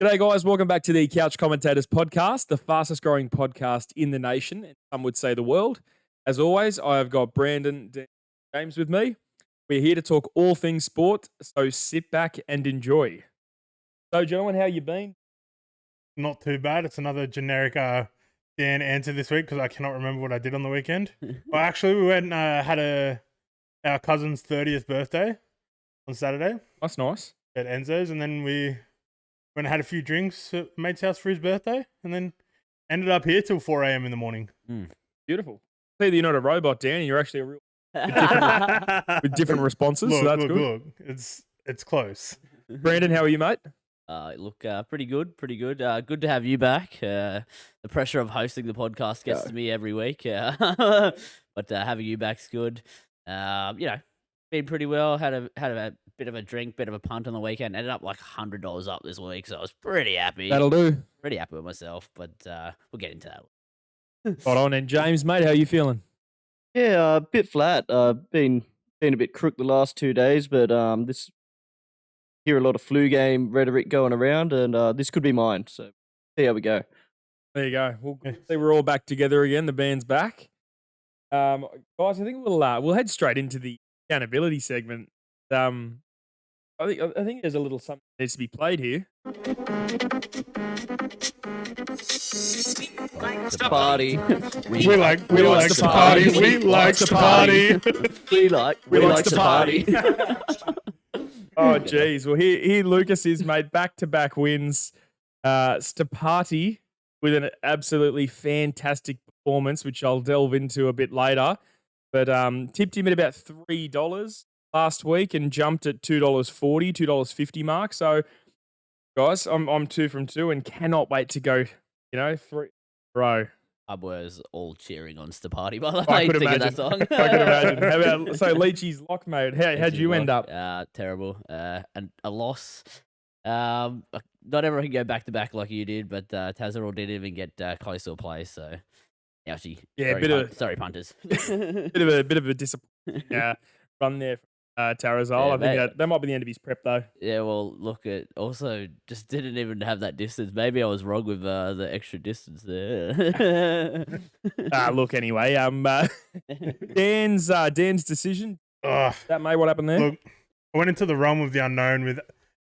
G'day, guys. Welcome back to the Couch Commentators podcast, the fastest growing podcast in the nation, and some would say the world. As always, I have got Brandon, Dan, James with me. We're here to talk all things sport, so sit back and enjoy. So, gentlemen, how you been? Not too bad. It's another generic Dan answer this week because I cannot remember what I did on the weekend. Well, actually, we went and had our cousin's 30th birthday on Saturday That's nice. at Enzo's, and then we went and had a few drinks at mate's house for his birthday, and then ended up here till 4 a.m. in the morning. Beautiful. See that you're not a robot, Dan. You're actually a real with different responses, so that's good. Look. It's close. Brandon, how are you, mate? Pretty good. Good to have you back. The pressure of hosting the podcast gets to me every week. But having you back's good. Been pretty well. Had a bit of a drink, bit of a punt on the weekend. Ended up like $100 up this week, so I was pretty happy. That'll do. Pretty happy with myself, but we'll get into that. Spot on. And James, mate, how are you feeling? Yeah, a bit flat. Been a bit crook the last 2 days, but hear a lot of flu game rhetoric going around, and this could be mine. So see how we go. There you go. We'll see we're all back together again. The band's back. Guys, I think we'll head straight into the accountability segment. I think there's a little something that needs to be played here. Party. We like to party. We like to party. We like to party. Oh, geez. Well, here Lucas is made back-to-back wins. Steparty with an absolutely fantastic performance, which I'll delve into a bit later. But tipped him at about $3 last week and jumped at $2.40, $2.50 mark. So, guys, I'm 2 from 2 and cannot wait to go, 3 in a row. I was all cheering on Steparty, by the way. I could to get imagine. that song. I could imagine. How about, so Leachy's lock, mate. How'd you end up? Terrible. And a loss. Not everyone can go back to back like you did, but Tazarol didn't even get close to a play. So, actually, sorry, punters. bit of a disappointing run there from Tarazal. I think that might be the end of his prep, though. Yeah, well, look, it also just didn't even have that distance. Maybe I was wrong with the extra distance there. Look, anyway, Dan's decision. That may what happened there. Look, I went into the realm of the unknown with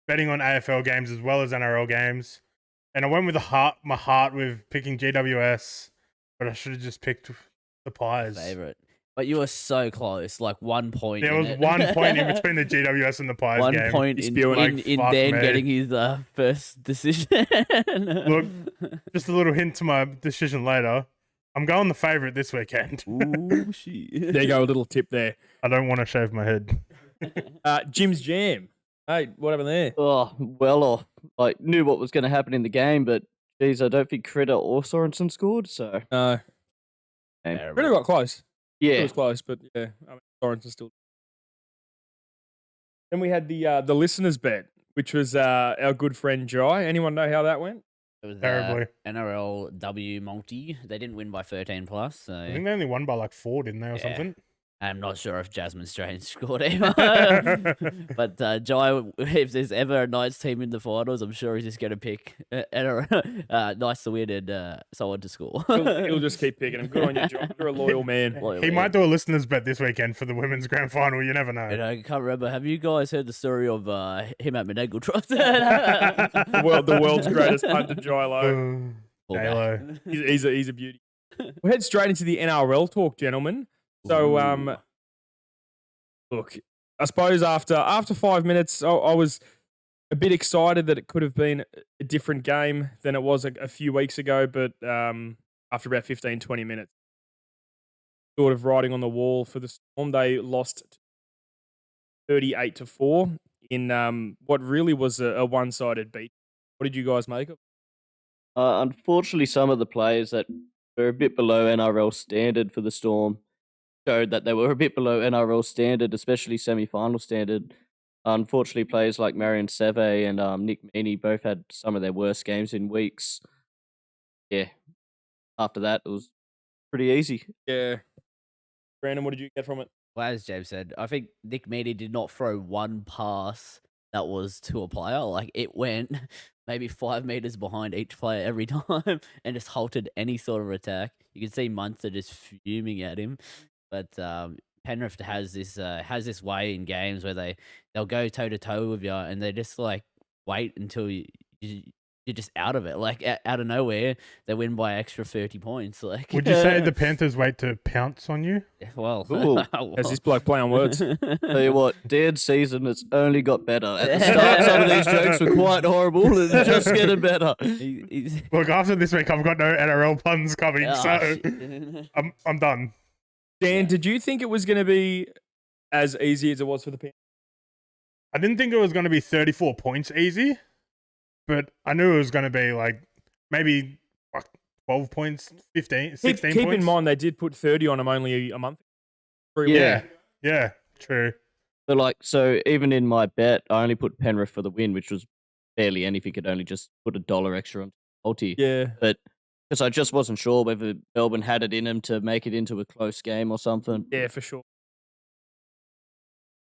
betting on AFL games as well as NRL games, and I went with my heart with picking GWS, but I should have just picked the Pies. Favorite. But you were so close, like 1 point. There was 1 point in between the GWS and the Pies 1 game. point in Dan getting his first decision. Look, just a little hint to my decision later. I'm going the favourite this weekend. Ooh, shit. There you go, a little tip there. I don't want to shave my head. Jim's Jam. Hey, what happened there? Oh, well off. Like, knew what was going to happen in the game, but geez, I don't think Critter or Sorensen scored. So No. Okay. Really got close. Yeah, It was close, but yeah, Sorensen still. Then we had the listeners bet, which was our good friend Jai. Anyone know how that went? It was Terribly. NRL W multi. They didn't win by 13 plus. So I think they only won by like 4, didn't they, or something? I'm not sure if Jasmine Strange scored either. But Jai, if there's ever a Knights team in the finals, I'm sure he's just going to pick Knights to win and someone to score. He'll just keep picking him. Good on you, Jai. You're a loyal man. He might do a listeners bet this weekend for the women's grand final. You never know. And I can't remember. Have you guys heard the story of him at Menangle Trust? The world's greatest punter, Jai Lowe. J-Lo. He's a beauty. We'll head straight into the NRL talk, gentlemen. So, look, I suppose after 5 minutes, I was a bit excited that it could have been a different game than it was a few weeks ago, but after about 15, 20 minutes, sort of writing on the wall for the Storm, they lost 38-4 in what really was a one-sided beat. What did you guys make of it? unfortunately, some of the players that were a bit below NRL standard for the Storm showed that they were a bit below NRL standard, especially semi-final standard. Unfortunately, players like Marion Seve and Nick Meaney both had some of their worst games in weeks. Yeah, after that, it was pretty easy. Yeah. Brandon, what did you get from it? Well, as James said, I think Nick Meaney did not throw one pass that was to a player. Like it went maybe 5 meters behind each player every time and just halted any sort of attack. You could see Munster just fuming at him. But Penrith has this way in games where they'll go toe to toe with you and they just like wait until you're just out of it. Like out of nowhere, they win by extra 30 points. Like, Would you say the Panthers wait to pounce on you? well, Ooh. As this bloke play on words. Tell you what, Dan's season has only got better. At the start, some of these jokes were quite horrible, and it's just getting better. Look, after this week, I've got no NRL puns coming, Oh, so shit. I'm done. Dan, did you think it was going to be as easy as it was for the Panthers? I didn't think it was going to be 34 points easy, but I knew it was going to be like maybe like 12 points, 15, 16 Keep points. in mind, they did put 30 on them only a month. 3 Yeah, yeah, true. So even in my bet, I only put Penrith for the win, which was barely anything. Could only just put $1 extra on multi. Yeah. But because I just wasn't sure whether Melbourne had it in them to make it into a close game or something. Yeah, for sure.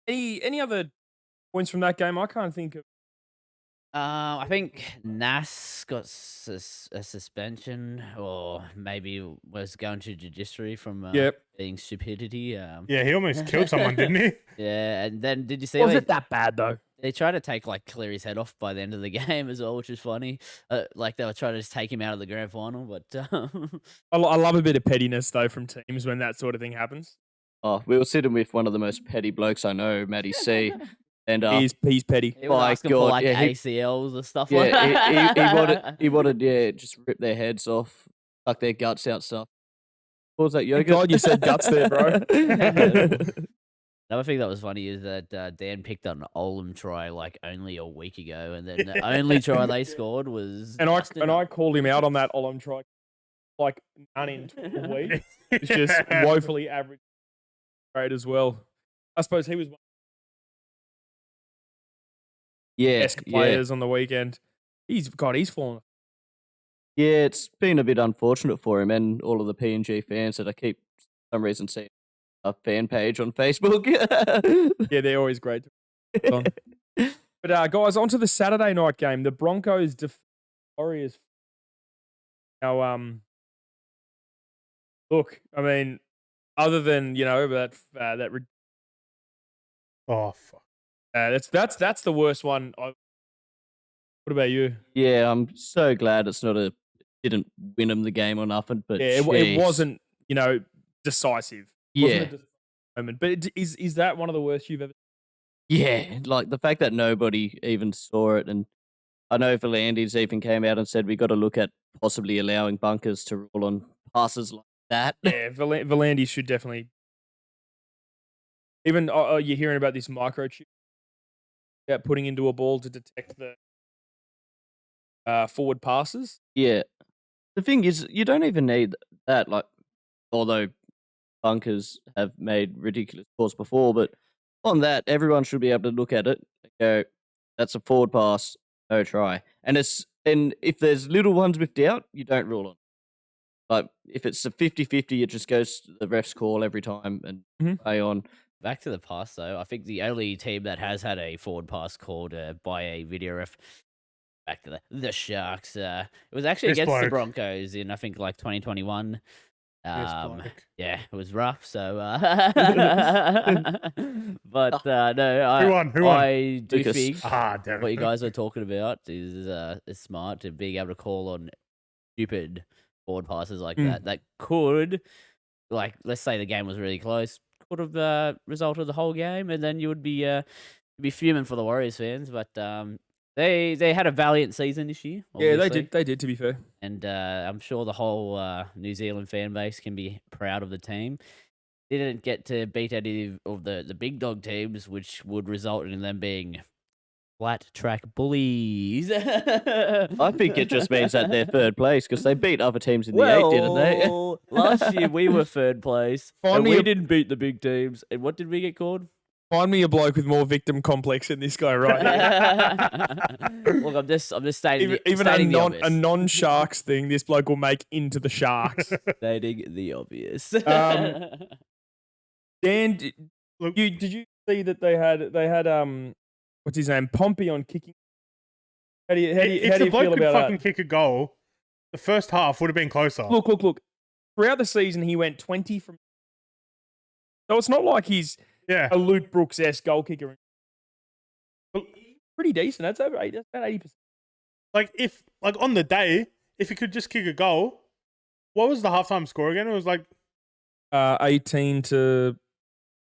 Any other points from that game? I can't think of. I think Nas got a suspension, or maybe was going to judiciary from being stupidity. Yeah, he almost killed someone, didn't he? Yeah, and then did you see? Was it that bad though? They tried to take like Cleary's head off by the end of the game as well, which is funny. Like they were trying to just take him out of the grand final, but I love a bit of pettiness though from teams when that sort of thing happens. Oh, we were sitting with one of the most petty blokes I know, Matty C. And He's petty. he was My asking for God, like yeah, ACLs or stuff like yeah, that. he wanted, just rip their heads off, suck their guts out, stuff. What was that, Thank yogurt? God you said guts there, bro. Another thing that was funny is that Dan picked up an Olam try like only a week ago, and then the only try they scored was. And Justin. I called him out on that Olam try, like none in 12 weeks. It's just woefully average grade as well. I suppose he was one of the best players on the weekend. He's fallen. Yeah, it's been a bit unfortunate for him and all of the PNG fans that I keep, for some reason, seeing a fan page on Facebook. Yeah, they're always great. But guys, on to the Saturday night game. The Broncos defeat Warriors. Now, look, I mean, other than that Oh, fuck. that's the worst one. What about you? Yeah, I'm so glad it's not didn't win him the game or nothing. But yeah, it wasn't decisive. Yeah. Wasn't a decisive moment. But is that one of the worst you've ever? Yeah, like the fact that nobody even saw it, and I know Volandis even came out and said we got to look at possibly allowing bunkers to rule on passes like that. Yeah, Volandis should definitely. Even you're hearing about this microchip putting into a ball to detect the forward passes. Yeah. The thing is, you don't even need that. Like, although bunkers have made ridiculous calls before, but on that, everyone should be able to look at it and go, "That's a forward pass, no try." And if there's little ones with doubt, you don't rule on. Like if it's a 50-50, it just goes to the ref's call every time and play on. Back to the pass, though. I think the only team that has had a forward pass called by a video ref, back to the Sharks. It was actually This against the bloke. Broncos in, I think, like 2021. This bloke. Yeah, it was rough. So, but no, Who won? I do Lucas. think Damn what it. you guys are talking about is smart, and being able to call on stupid forward passes like that could, like, let's say the game was really close, could have resulted the whole game, and then you would be fuming for the Warriors fans. But they had a valiant season this year. Yeah, obviously. they did. To be fair, And I'm sure the whole New Zealand fan base can be proud of the team. Didn't get to beat any of the big dog teams, which would result in them being flat track bullies. I think it just means that they're third place because they beat other teams in the 8, didn't they? Last year we were third place, Find and me we a- didn't beat the big teams. And what did we get called? find me a bloke with more victim complex than this guy right here. Look, I'm just stating Even stating the a obvious. non-Sharks thing, this bloke will make into the Sharks. Stating the obvious. Dan, Look- did you see that they had what's his name? Pompey on kicking. How do you If the bloke feel could about fucking that? kick a goal, the first half would have been closer. Look. Throughout the season, he went 20 from. So it's not like he's Yeah. a Luke Brooks-esque goal kicker. Well, Pretty decent. That's over 80. That's about 80%. Like on the day, if he could just kick a goal, what was the halftime score again? It was like 18 to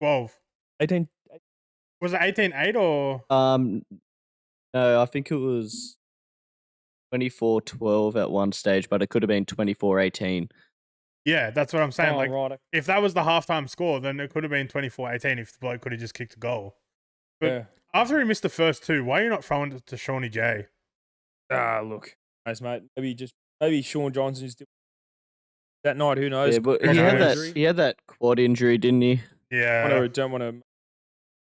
12. 18. Was it 18-8 or? No, I think it was 24-12 at one stage, but it could have been 24-18. Yeah, that's what I'm saying. Oh, like, right. if that was the halftime score, then it could have been 24-18 if the bloke could have just kicked a goal. But Yeah. after he missed the first two, why are you not throwing it to Shawnee J? Look, nice mate. Maybe Sean Johnson still that night. Who knows? Yeah, but Who knows? he had that quad injury, didn't he? Yeah, Don't want to.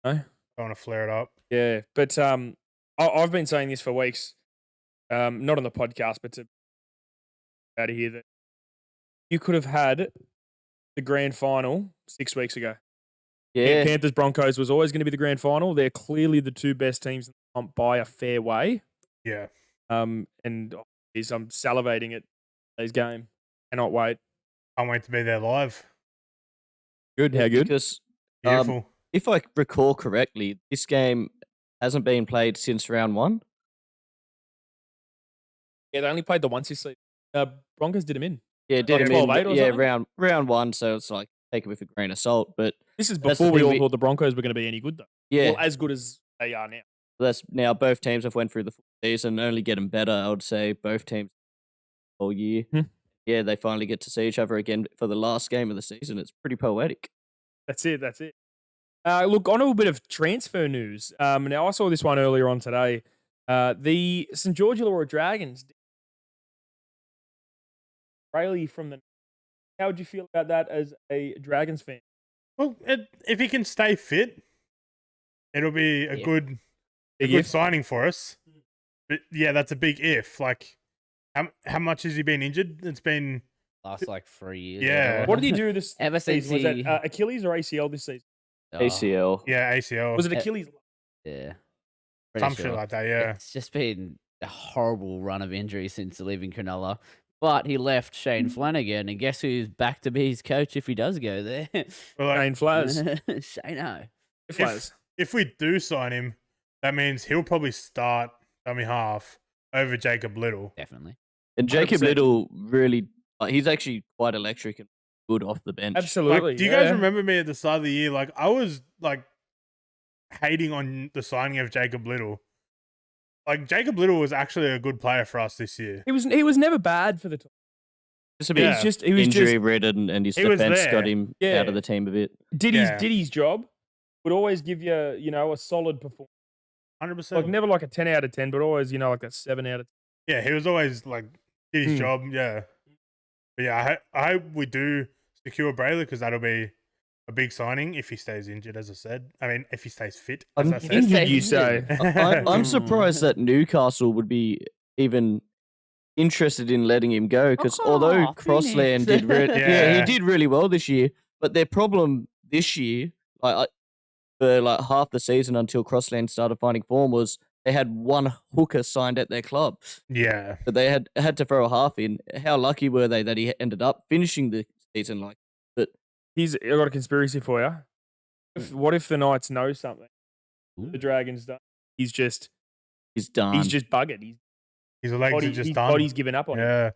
No. don't want to flare it up. Yeah, but I've been saying this for weeks. Not on the podcast, but to out of here that you could have had the grand final 6 weeks ago. Yeah. Panthers Broncos was always going to be the grand final. They're clearly the two best teams in the comp by a fair way. Yeah. And I'm salivating at today's game. Cannot wait. Can't wait to be there live. Good. How good? Because Beautiful. if I recall correctly, this game hasn't been played since round one. Yeah, they only played the once this season. Broncos did him in. Yeah, did Like him in. 12-8 or Yeah, something? round one. So it's like take it with a grain of salt. But This is That's the before we thing, all thought the Broncos were going to be any good, though. yeah, Well, as good as they are now. that's now both teams have went through the full season, only getting better. I would say both teams all year. Yeah, they finally get to see each other again for the last game of the season. It's pretty poetic. That's it. Look, on a bit of transfer news. Now, I saw this one earlier on today. The St. George Illawarra Dragons. Brayley from the. How would you feel about that as a Dragons fan? Well, if he can stay fit, it'll be a Yeah. good Big good if. signing for us. But yeah, that's a big if. Like, how much has he been injured? It's been Last like 3 years. Yeah. What did he do this Ever season? Was since that Achilles or ACL this season? ACL. yeah ACL, Was it Achilles? Yeah. some shit like that. Yeah, It's just been a horrible run of injuries since leaving Cronulla. But he left Shane Flanagan, and guess who's back to be his coach if he does go there? well, like, Shane Flaz. Shane-o. Flaz. if we do sign him, that means he'll probably start dummy half over Jacob Little. Definitely. And Jacob 100%. Little really, he's actually quite electric and good off the bench. Absolutely. Like, do you guys remember me at the start of the year? Like, I was like hating on the signing of Jacob Little. Like, Jacob Little was actually a good player for us this year. He was never bad for the time. Just a Yeah. bit He was injury just ridden, and his He was defense there. got him Yeah. out of the team a bit. did Yeah. his job. Would always give you a solid performance. 100%. Like never like a 10 out of 10, but always like a 7 out of 10. Yeah, he was always like did his job. Yeah, but yeah, I hope we do secure Brayley because that'll be a big signing if he stays injured. As I said, I mean if he stays fit. As I said. Injured, you say? I'm surprised that Newcastle would be even interested in letting him go because although Crossland did Yeah. he did really well this year, but their problem this year, for like half the season until Crossland started finding form, was they had one hooker signed at their club, Yeah, but they had to throw a half in. How lucky were they that he ended up finishing the season like? But I got a conspiracy for you. What if the Knights know something? Ooh. The Dragons don't. He's done. He's just buggered. his legs are just His done. body's given up on him. Yeah,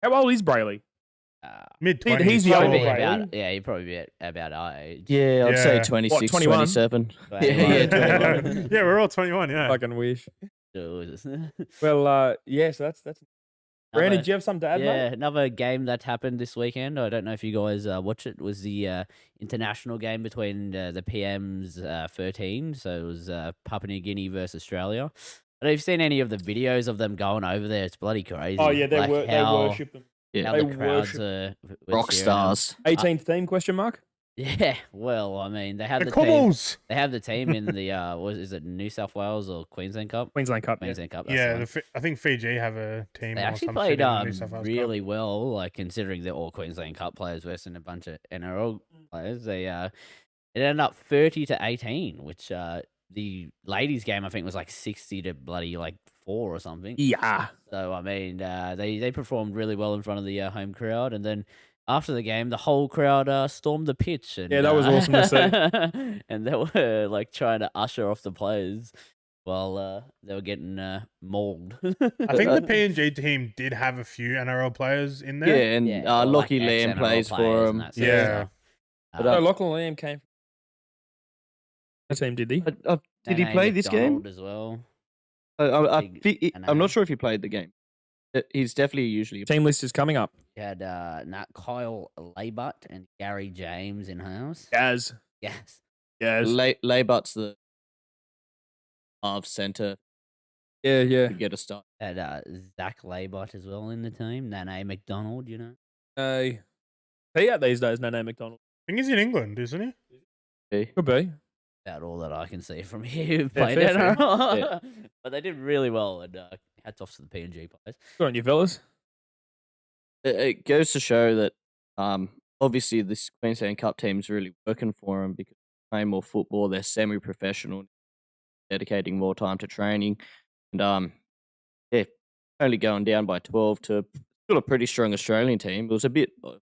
How old is Brayley? mid-20s. He's the Probably older be Brayley. he'd probably be about our age. Yeah, I'd say Yeah. 26, What, 21? 27. But Yeah, anyway. 21. Yeah, we're all 21. Yeah, Fucking wish. Another- Well, yeah. So that's. Brandon, do you have something to add, yeah, mate? another game that happened this weekend. I don't know if you guys watch it. Was the international game between the PM's 13. So it was Papua New Guinea versus Australia. I don't know if you've seen any of the videos of them going over there. It's bloody crazy. Oh yeah, they Like they how- worship them. Yeah. How They the crowds worship were Rock cheering them. stars. 18th team? Question mark. Yeah, well, I mean, they have the the team. Cobbles. They have the team in the is it New South Wales or Queensland Cup? Queensland Cup. Yeah. Queensland Cup. That's the Yeah, one. I think Fiji have a team. They or actually some played shit in the New South Wales Cup. really well, like considering they're all Queensland Cup players versus a bunch of NRL players. They it ended up 30-18, which the ladies' game, I think, was like 60 to bloody like 4 or something. Yeah. So I mean, they performed really well in front of the home crowd, and then after the game, the whole crowd stormed the pitch, and Yeah, that was awesome to see. and they were like trying to usher off the players while they were getting mauled. I think the PNG team did have a few NRL players in Yeah, there. and or, like, Lockie Lamb ex-NRL plays for players and him. that sort of Yeah. stuff. But, No, Lachlan Lamb came from the team, did he? Did he Nene play this game? McDonald as well. I'm not sure if he played the game. He's definitely usually. Team list is coming up. You had Kyle Laybutt and Gary James in house. Gaz. Yes. Gaz. Laybutt's the half centre Yeah. to get a start. Had Zach Laybutt as well in the team. Nene McDonald, you know. He out these days, Nene McDonald. I think he's in England, isn't he? Could be. About all that I can see from here who Yeah, played fair, fair. NRL. But they did really well, and hats off to the PNG players. Good on you, fellas. It goes to show that obviously this Queensland Cup team's really working for them because they're playing more football. They're semi-professional, dedicating more time to training, and yeah, only going down by 12 to still a pretty strong Australian team. It was a bit, but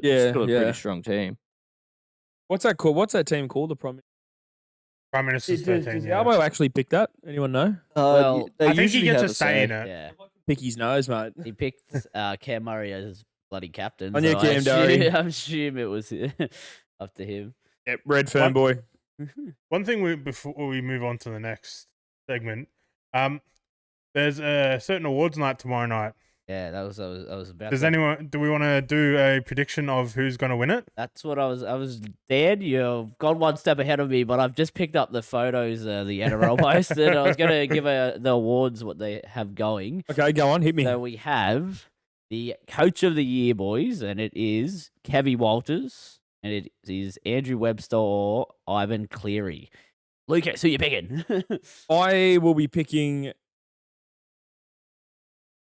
Yeah, still a yeah. pretty strong team. What's that called? What's that team called? The Prime Minister's Does 13. Yeah. Albo actually pick that? Anyone know? Well, They I think he usually gets have a say in say. it. Yeah. Pick his nose, mate. He picked Cam Murray as bloody captain. I knew so Cam Doherty. I assume it was up to him. Yep, Red Fern boy. One thing before we move on to the next segment, there's a certain awards night tomorrow night. Yeah, that was about. Do we want to do a prediction of who's going to win it? That's what I was Dan, you've gone one step ahead of me, but I've just picked up the photos the NRL posted. I was going to give the awards what they have going. Okay, go on, hit me. So we have the Coach of the Year, boys, and it is Kevy Walters, and it is Andrew Webster or Ivan Cleary. Lucas, who you picking? I will be picking.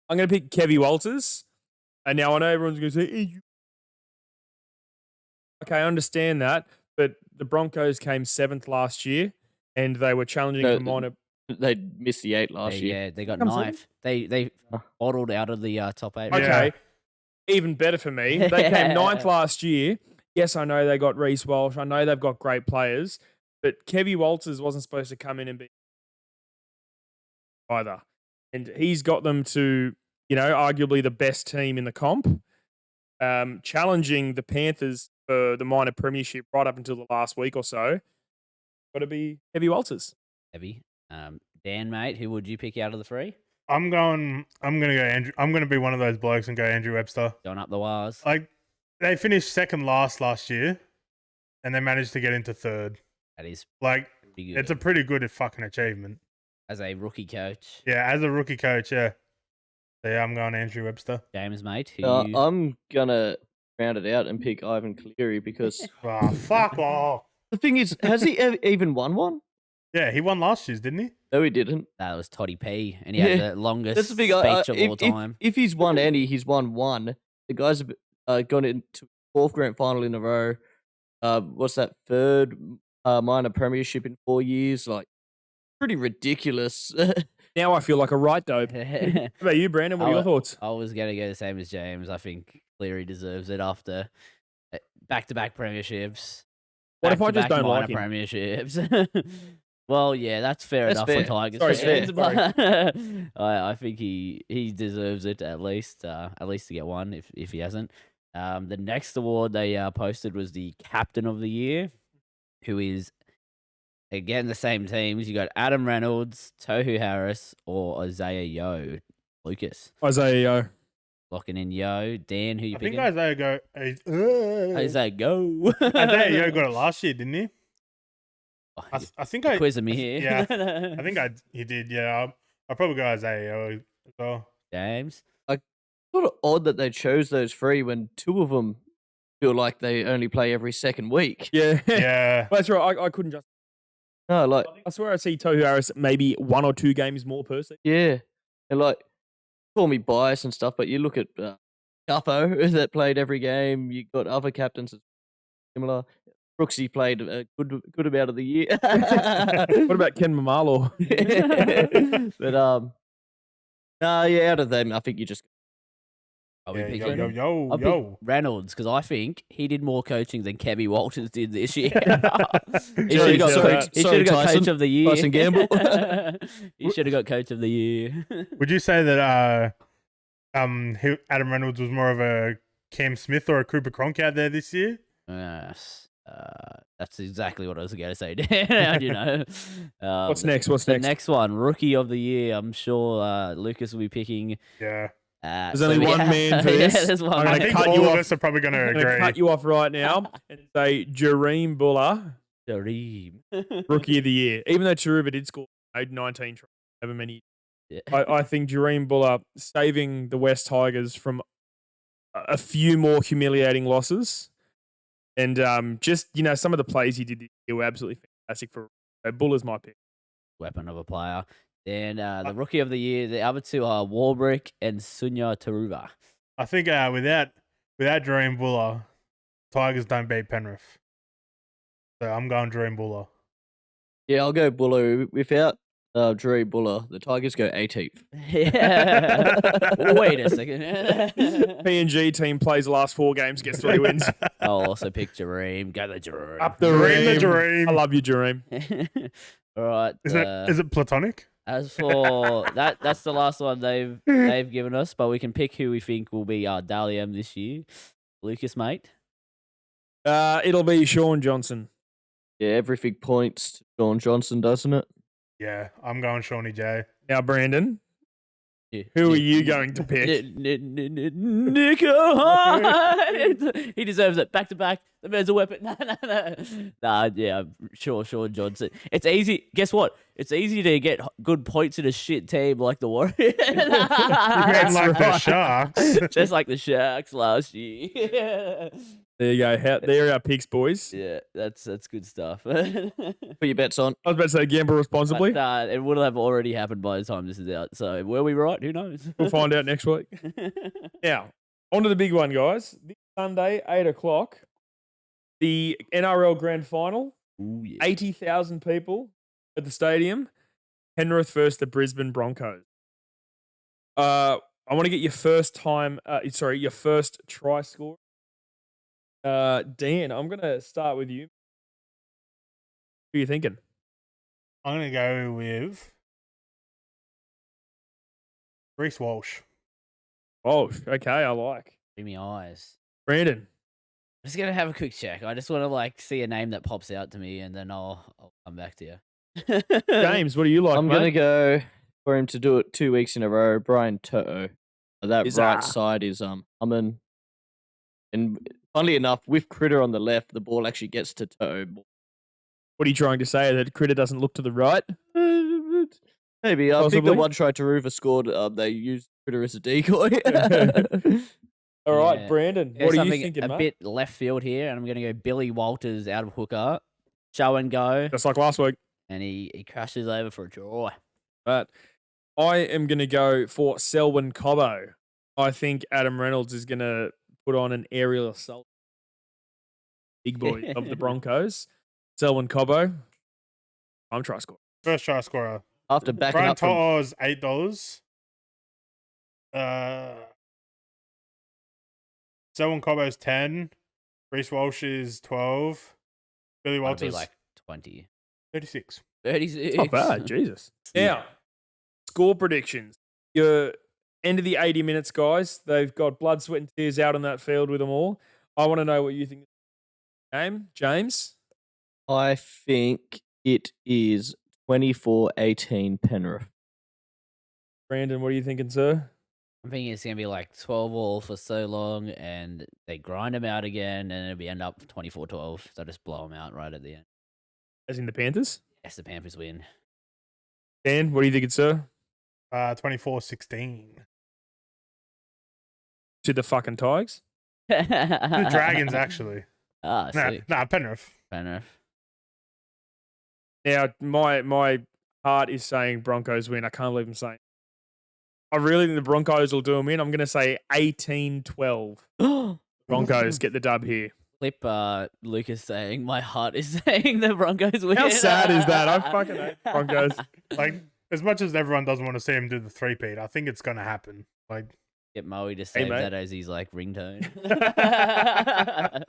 I'm going to pick Kevy Walters. And now I know everyone's going to say, "Hey, okay, I understand that. But the Broncos came 7th last year and they were challenging for minor. They missed the 8 last year. Yeah, they got Come knifed. They bottled out of the top 8. Okay, Yeah. even better for me. They came 9th last year. Yes, I know they got Reece Walsh. I know they've got great players. But Kevy Walters wasn't supposed to come in and be either. And he's got them to, arguably the best team in the comp, challenging the Panthers for the minor premiership right up until the last week or so. Got to be Kevy Walters. Heavy. Dan, mate, who would you pick out of the 3? I'm going to go Andrew. I'm going to be one of those blokes and go Andrew Webster. Going up the wires. Like, they finished second last year and they managed to get into 3rd. That is Like, pretty good. it's a pretty good fucking achievement. As a rookie coach. Yeah, as a rookie coach, yeah. So yeah, I'm going Andrew Webster. James, mate, who you... I'm gonna round it out and pick Ivan Cleary because Oh, fuck off. the thing is, has he even won one? Yeah, he won last year's, didn't he? No, he didn't. That was Toddy P, and he had Yeah, the longest That's the thing. speech of all time. If he's won any, he's won one. The guy's gone into 4th grand final in a row. What's that? 3rd minor premiership in 4 years. Like, pretty ridiculous. Now I feel like a right dope. How about you, Brandon? What are your thoughts? I was going to go the same as James. I think Cleary deserves it after back-to-back premierships. What if I just don't minor like him? premierships? Well, yeah, that's fair That's enough fair. for Tigers Sorry, fans, fair. but I think he deserves it at least to get one if he hasn't. The next award they posted was the Captain of the Year, who is again the same teams. You got Adam Reynolds, Tohu Harris, or Isaiah Yo. Lucas Isaiah Yo. locking in Yo. Dan, who you I think picking? Isaiah go. Isaiah go. Isaiah Yo got it last year, didn't he? Oh, I think I quizzing me here. Yeah, I think he did. Yeah, I'll probably go Isaiah Yo as well. James. Sort of odd that they chose those 3 when 2 of them feel like they only play every second week. Yeah. Yeah, Well, that's right. I couldn't just. No, like, I swear I see Tohu Harris maybe 1 or 2 games more per season. yeah. And like, call me biased and stuff, but you look at Guppo that played every game. You got other captains similar. Brooksy played a good amount of the year. What about Ken Mamalo? But yeah, out of them, I think you just Are we Yeah, picking? yo. I'll pick Reynolds because I think he did more coaching than Kevy Walters did this year. He should have got Sorry, got Tyson. coach of the year. Tyson Gamble. He should have got coach of the year. Would you say that Adam Reynolds was more of a Cam Smith or a Cooper Cronk out there this year? Yes. That's exactly what I was going to say, Dan. How do you know? What's next? What's the next? next one, rookie of the year. I'm sure Lucas will be picking. Yeah. There's only one man for this. Yeah, there's one. I'm I gonna think cut all you of off. us are probably going to I'm going to agree. cut you off right now and say Jareem Buller, Jareem. rookie of the year. Even though Taruba did score 19 tries, however many. Yeah. I think Jareem Buller saving the West Tigers from a few more humiliating losses. And just, some of the plays he did this year were absolutely fantastic for so Buller's my pick. Weapon of a player. Then the rookie of the year, the other two are Warbrick and Sunya Taruva. I think without Dream Buller, Tigers don't beat Penrith. So I'm going Dream Buller. Yeah, I'll go Buller. Without Drew Buller, the Tigers go 18th. Yeah. Wait a second. PNG team plays the last 4 games, gets 3 wins. I'll also pick Jareem. Go the Jareem. Up the Jareem the Jareem. Jareem. I love you, Jareem. All right. Is it platonic? As for that's the last one they've given us, but we can pick who we think will be our Dally M this year. Lucas, mate. It'll be Sean Johnson. Yeah, everything points to Sean Johnson, doesn't it? Yeah, I'm going Shawnee J. Now, Brandon, Yeah. who are you going to pick? Nico Hyde. He deserves it. Back to back. The man's a weapon. Nah, yeah, sure, Johnson. It's easy. Guess what? It's easy to get good points in a shit team like the Warriors. You mean like the Sharks? Just like the Sharks last year. There you go. There are our picks, boys. Yeah, that's good stuff. Put your bets on. I was about to say gamble responsibly. But, it would have already happened by the time this is out. So were we right? Who knows? We'll find out next week. Now, on to the big one, guys. This Sunday, 8 o'clock, the NRL Grandfinal. Ooh, yeah. 80,000 people at the stadium. Penrith versus the Brisbane Broncos. I want to get your first try score. Dan, I'm going to start with you. Who are you thinking? I'm going to go with Reece Walsh. Oh, okay, I like. In my eyes. Brandon. I'm just gonna have a quick check. I just want to see a name that pops out to me, and then I'll come back to you. James, what do you like, I'm mate? going to go for him to do it 2 weeks in a row. Brian Toto. That right side is humming. And funnily enough, with Critter on the left, the ball actually gets to Toto. What are you trying to say? That Critter doesn't look to the right? Maybe. I think Possibly. the one try Taruva scored, they used Critter as a decoy. All right, Yeah. Brandon, Yeah, what are you something thinking, a mate? bit left field here, and I'm gonna go Billy Walters out of hooker, show and go, Just like last week. and he crashes over for a draw. But I am going to go for Selwyn Cobbo. I think Adam Reynolds is going to put on an aerial assault. Big boy of the Broncos. Selwyn Cobbo. I'm try score. First try scorer. After backing Brian up from... Toto's $8. Selwyn Cobbo's 10. Reece Walsh is 12. Billy I'd be Walters like 20, 36. 36. Not bad, Jesus. Now, score predictions. Your end of the 80 minutes, guys. They've got blood, sweat, and tears out on that field with them all. I want to know what you think of the game. James? I think it is 24-18 Penrith. Brandon, what are you thinking, sir? I'm thinking it's gonna be like 12-all for so long, and they grind them out again, and it'll end up 24-12. So just blow them out right at the end. As in the Panthers? Yes, the Panthers win. Dan, what are you thinking, sir? 24-16. To the fucking Tigers? The Dragons, actually. Ah, sweet. Nah, Penrith. Penrith. Now, my heart is saying Broncos win. I can't believe I'm saying. I really think the Broncos will do them in. I'm going to say 18-12. Broncos get the dub here. clip Lucas saying, "My heart is saying the Broncos win." How sad is that? I fucking hate the Broncos. Like, as much as everyone doesn't want to see him do the three-peat, I think it's going to happen. Like, Get Moe to save mate. that as his like ringtone.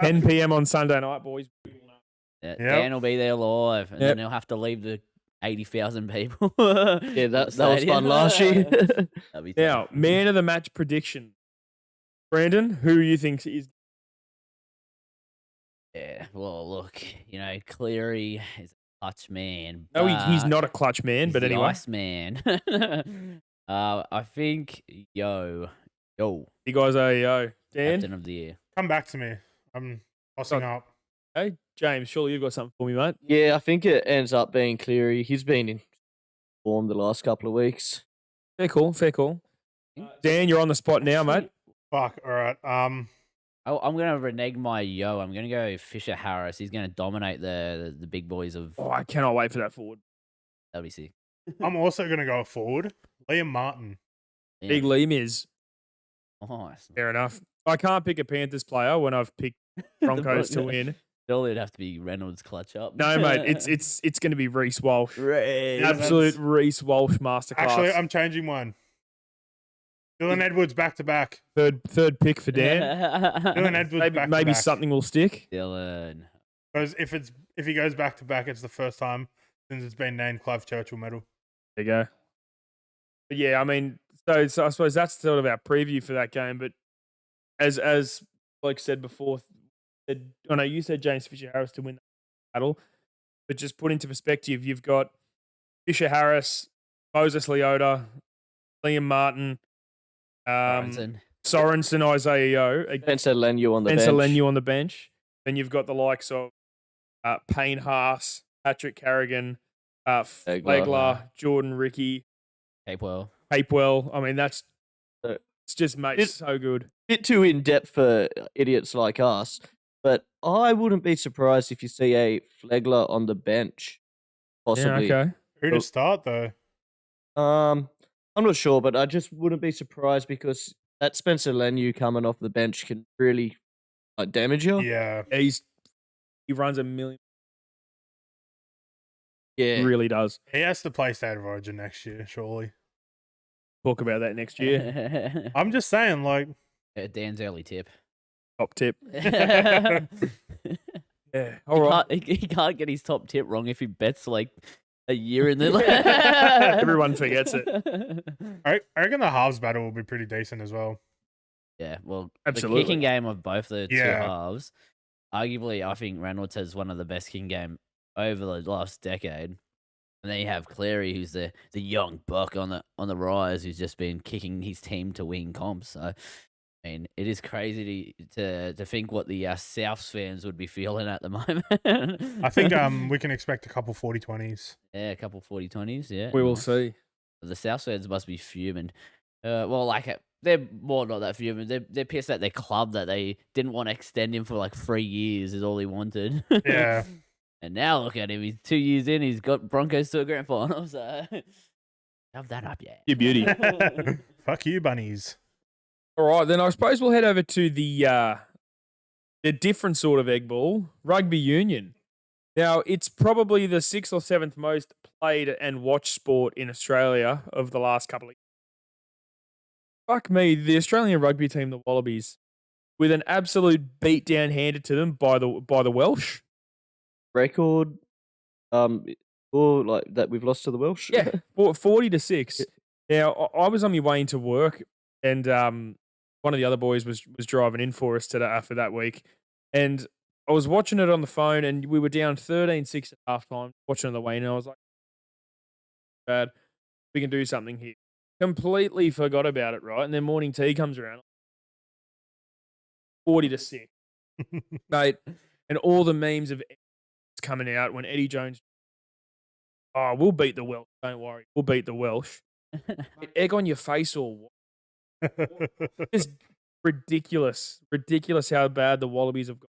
10 p.m. on Sunday night, boys. Yeah, Yep. Dan will be there live, and Yep. then he'll have to leave the 80,000 people. Yeah, that was fun last year. That'd be Now, tough. man of the match prediction. Brandon, who you think is Yeah, well, look, Cleary is a clutch man. No, he's but not a clutch man, he's but the anyway. ice man. I think yo, You guys are yo. Dan? captain of the year. come back to me. I'm tossing up. Hey, James, surely you've got something for me, mate. Yeah, I think it ends up being Cleary. He's been in form the last couple of weeks. Fair call, fair call. Dan, you're on the spot now, mate. Fuck. All right. I'm gonna renege my yo. I'm gonna go Fisher Harris. He's gonna dominate the big boys of. Oh, I cannot wait for that forward. That'll be sick. I'm also going to go forward. Liam Martin. Yeah. Big Liam is. Nice. Fair enough. I can't pick a Panthers player when I've picked Broncos to win. Surely it'd have to be Reynolds clutch up. No, mate, it's going to be Reece Walsh. Reece. Absolute Reece Walsh masterclass. Actually, I'm changing one. Dylan Edwards back to back. Third pick for Dan. Dylan Edwards back to Maybe back. something will stick. Dylan. Because if he goes back to back, it's the first time since it's been named Clive Churchill Medal. There you go. But yeah, I mean, so I suppose that's sort of our preview for that game. But as Blake said before, I know you said James Fisher Harris to win the battle, but just put into perspective, you've got Fisher Harris, Moses Leota, Liam Martin, Sorensen, Isaiah Yeo, Spencer Leniu on the Spencer bench. Leniu on the bench. Then you've got the likes of Payne Haas, Patrick Carrigan, Flegler, Jordan Ricky, Capewell. I mean, it's just, mate, so good. Bit too in depth for idiots like us, but I wouldn't be surprised if you see a Flegler on the bench, possibly. Yeah, okay. Who to start though? I'm not sure, but I just wouldn't be surprised because that Spencer Leniu coming off the bench can really damage you. Yeah. He runs a million. Yeah. He really does. He has to play State of Origin next year, surely. Talk about that next year. I'm just saying, like, Dan's early tip. Top tip. Yeah. All right. He can't get his top tip wrong if he bets like a year in the. Everyone forgets it. I reckon the halves battle will be pretty decent as well. Yeah, well, Absolutely. the kicking game of both the two Yeah. halves, arguably, I think Reynolds has one of the best kicking game over the last decade. And then you have Cleary, who's the young buck on the rise, who's just been kicking his team to win comps. So, I mean, it is crazy to think what the Souths fans would be feeling at the moment. I think we can expect a couple 40-20s. Yeah, a couple 40-20s, yeah. We will nice. see. The South fans must be fuming. Well, like they're more not that fuming. They're pissed at their club that they didn't want to extend him for like 3 years is all he wanted. Yeah. And now look at him. He's 2 years in. He's got Broncos to a grand final. So shove that up, yeah. You beauty. Fuck you, bunnies. All right, then I suppose we'll head over to the different sort of egg ball, rugby union. Now, it's probably the 6th or 7th most played and watched sport in Australia of the last couple of years. Fuck me, the Australian rugby team, the Wallabies, with an absolute beatdown handed to them by the Welsh. Record, or like that we've lost to the Welsh. Yeah, 40-6. Now, I was on my way into work, and one of the other boys was driving in for us today for that week, and I was watching it on the phone, and we were down 13-6 at halftime, watching on the way, and I was like, bad, we can do something here. Completely forgot about it, right? And then morning tea comes around, 40-6, mate, and all the memes of coming out when Eddie Jones, we'll beat the Welsh, don't worry, we'll beat the Welsh. Egg on your face or what? Just ridiculous how bad the Wallabies have got.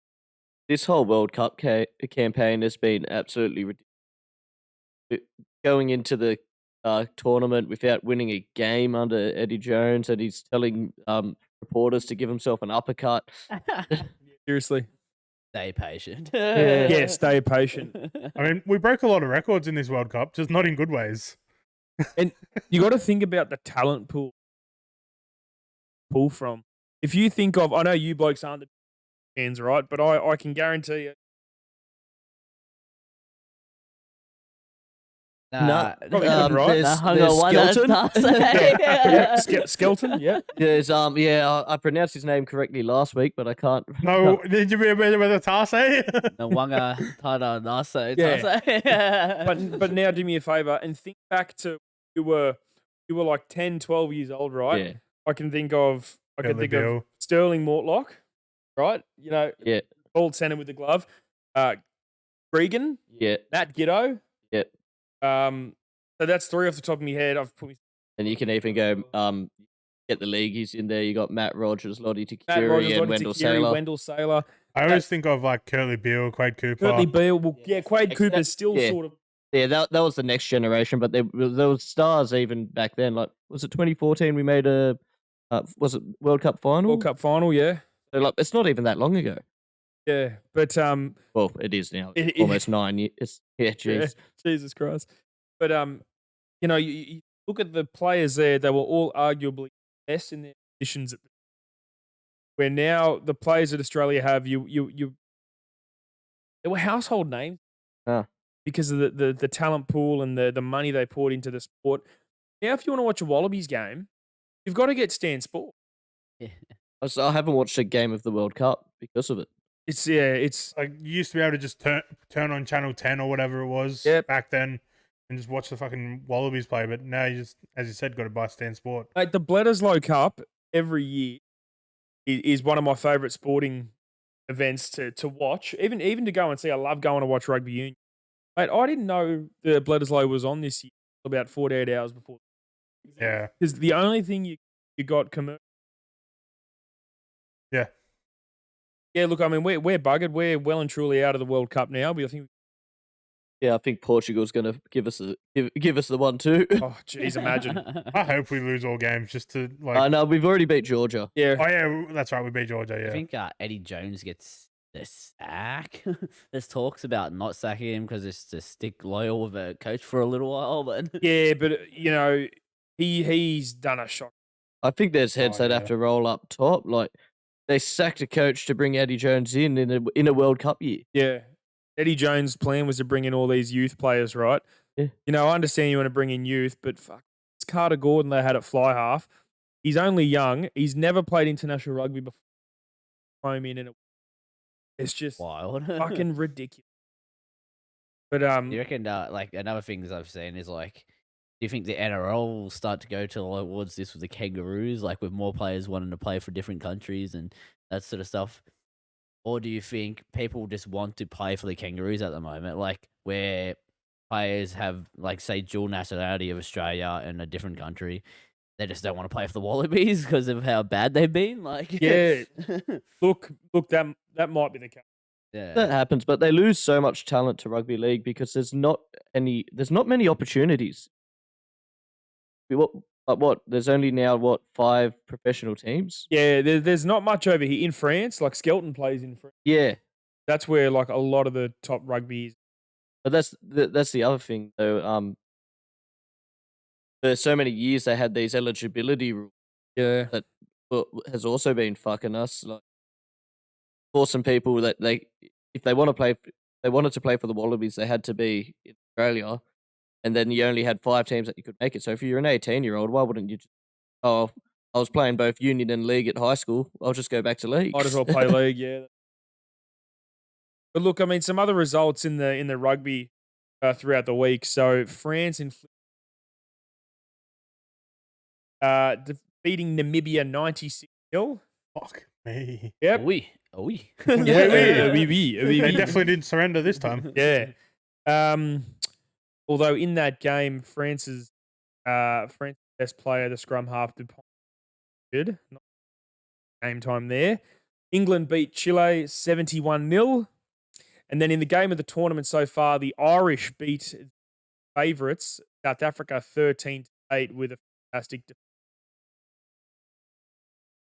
This whole World Cup campaign has been absolutely ridiculous. Going into the tournament without winning a game under Eddie Jones, and he's telling reporters to give himself an uppercut. Seriously. Stay patient. Yeah, stay patient. I mean, we broke a lot of records in this World Cup, just not in good ways. And you got to think about the talent pool from. If you think of, I know you blokes aren't the fans, right? But I can guarantee you. Nah, Probably couldn't, right? nah, hang on, one at a Skelton. time. Yeah, Skelton, yeah. There's I pronounced his name correctly last week, but I can't. No, did you remember with the Tarse? No wanga tada nasa. Yeah. But now do me a favor and think back to you were like 10, 12 years old, right? Yeah, I can think of Curly Bill. Sterling Mortlock, right? You know, yeah, bald centre with the glove. Gregan, yeah, Matt Giddo. yeah. So that's 3 off the top of my head. I've put And you can even go get the leagueies in there. You got Matt Rogers, Lottie Matt Rogers, Takiri, and Lottie Wendell Takiri, Saylor. Wendell Saylor. I always think of like Curly Bill, Quade Cooper. Curtly Beale. Well, yeah, Quade Exact- Cooper's still yeah. sort of. Yeah, that was the next generation, but there was stars even back then. Like, was it 2014? We made a was it World Cup final? World Cup final, yeah. So, like, it's not even that long ago. Yeah. But Well, it is now. It- It's almost 9 years. Yeah, jeez. yeah, Jesus Christ. But you know, you look at the players there, they were all arguably best in their positions at where now the players that Australia have, they were household names because of the talent pool and the money they poured into the sport. Now, if you want to watch a Wallabies game, you've got to get Stan Sport. Yeah. I haven't watched a game of the World Cup because of it. It's Like you used to be able to just turn on Channel 10 or whatever it was back then and just watch the fucking Wallabies play. But now you just, as you said, got to buy Stan Sport. like the Bledisloe Cup every year is one of my favourite sporting events to watch. Even to go and see. I love going to watch rugby union. Mate, I didn't know the Bledisloe was on this year about 48 hours before. Yeah. Because the only thing you got commercial. Yeah. Yeah, look, I mean, we're buggered. We're well and truly out of the World Cup now. But I think, Yeah, I think Portugal's going to give us the one too. oh, jeez, imagine. I hope we lose all games just to like. I know we've already beat Georgia. Yeah. Oh yeah, that's right. We beat Georgia. I Yeah. think Eddie Jones gets the sack. There's talks about not sacking him because it's to stick loyal with a coach for a little while. But Yeah, but, you know, he's done a shock. I think there's heads that have yeah. to roll up top. Like they sacked a coach to bring Eddie Jones in a World Cup year. Yeah. Eddie Jones' plan was to bring in all these youth players, right? Yeah. You know, I understand you want to bring in youth, but fuck, it's Carter Gordon they had at fly half. He's only young. He's never played international rugby before. Home in and it's just wild. fucking ridiculous. But Do you reckon, like, another thing that I've seen is, like, do you think the NRL will start to go towards this with the Kangaroos, like, with more players wanting to play for different countries and that sort of stuff? Or do you think people just want to play for the Kangaroos at the moment, like, where players have, like, say, dual nationality of Australia and a different country, they just don't want to play for the Wallabies because of how bad they've been? Like, yeah, look, that might be the case. That yeah. happens, but they lose so much talent to rugby league because there's not many opportunities. There's only now 5 professional teams. Yeah, there's not much over here in France. Like Skelton plays in France. Yeah, That's where like a lot of the top rugby is. but that's the other thing though. For so many years they had these eligibility rules Yeah, that has also been fucking us. Like forcing people that if they want to play, they wanted to play for the Wallabies, they had to be in Australia, and then you only had 5 teams that you could make it. So if you're an 18-year-old, why wouldn't you just, I was playing both union and league at high school, I'll just go back to league. might as well play league. Yeah. But look, I mean, some other results in the rugby throughout the week. So France defeating Namibia 96-0. Fuck me. Yep. Oui. Yeah, They definitely didn't surrender this time. Yeah. Although in that game, France's best player, the scrum half, did not game time there. England beat Chile 71-0. And then in the game of the tournament so far, the Irish beat favourites South Africa 13-8 with a fantastic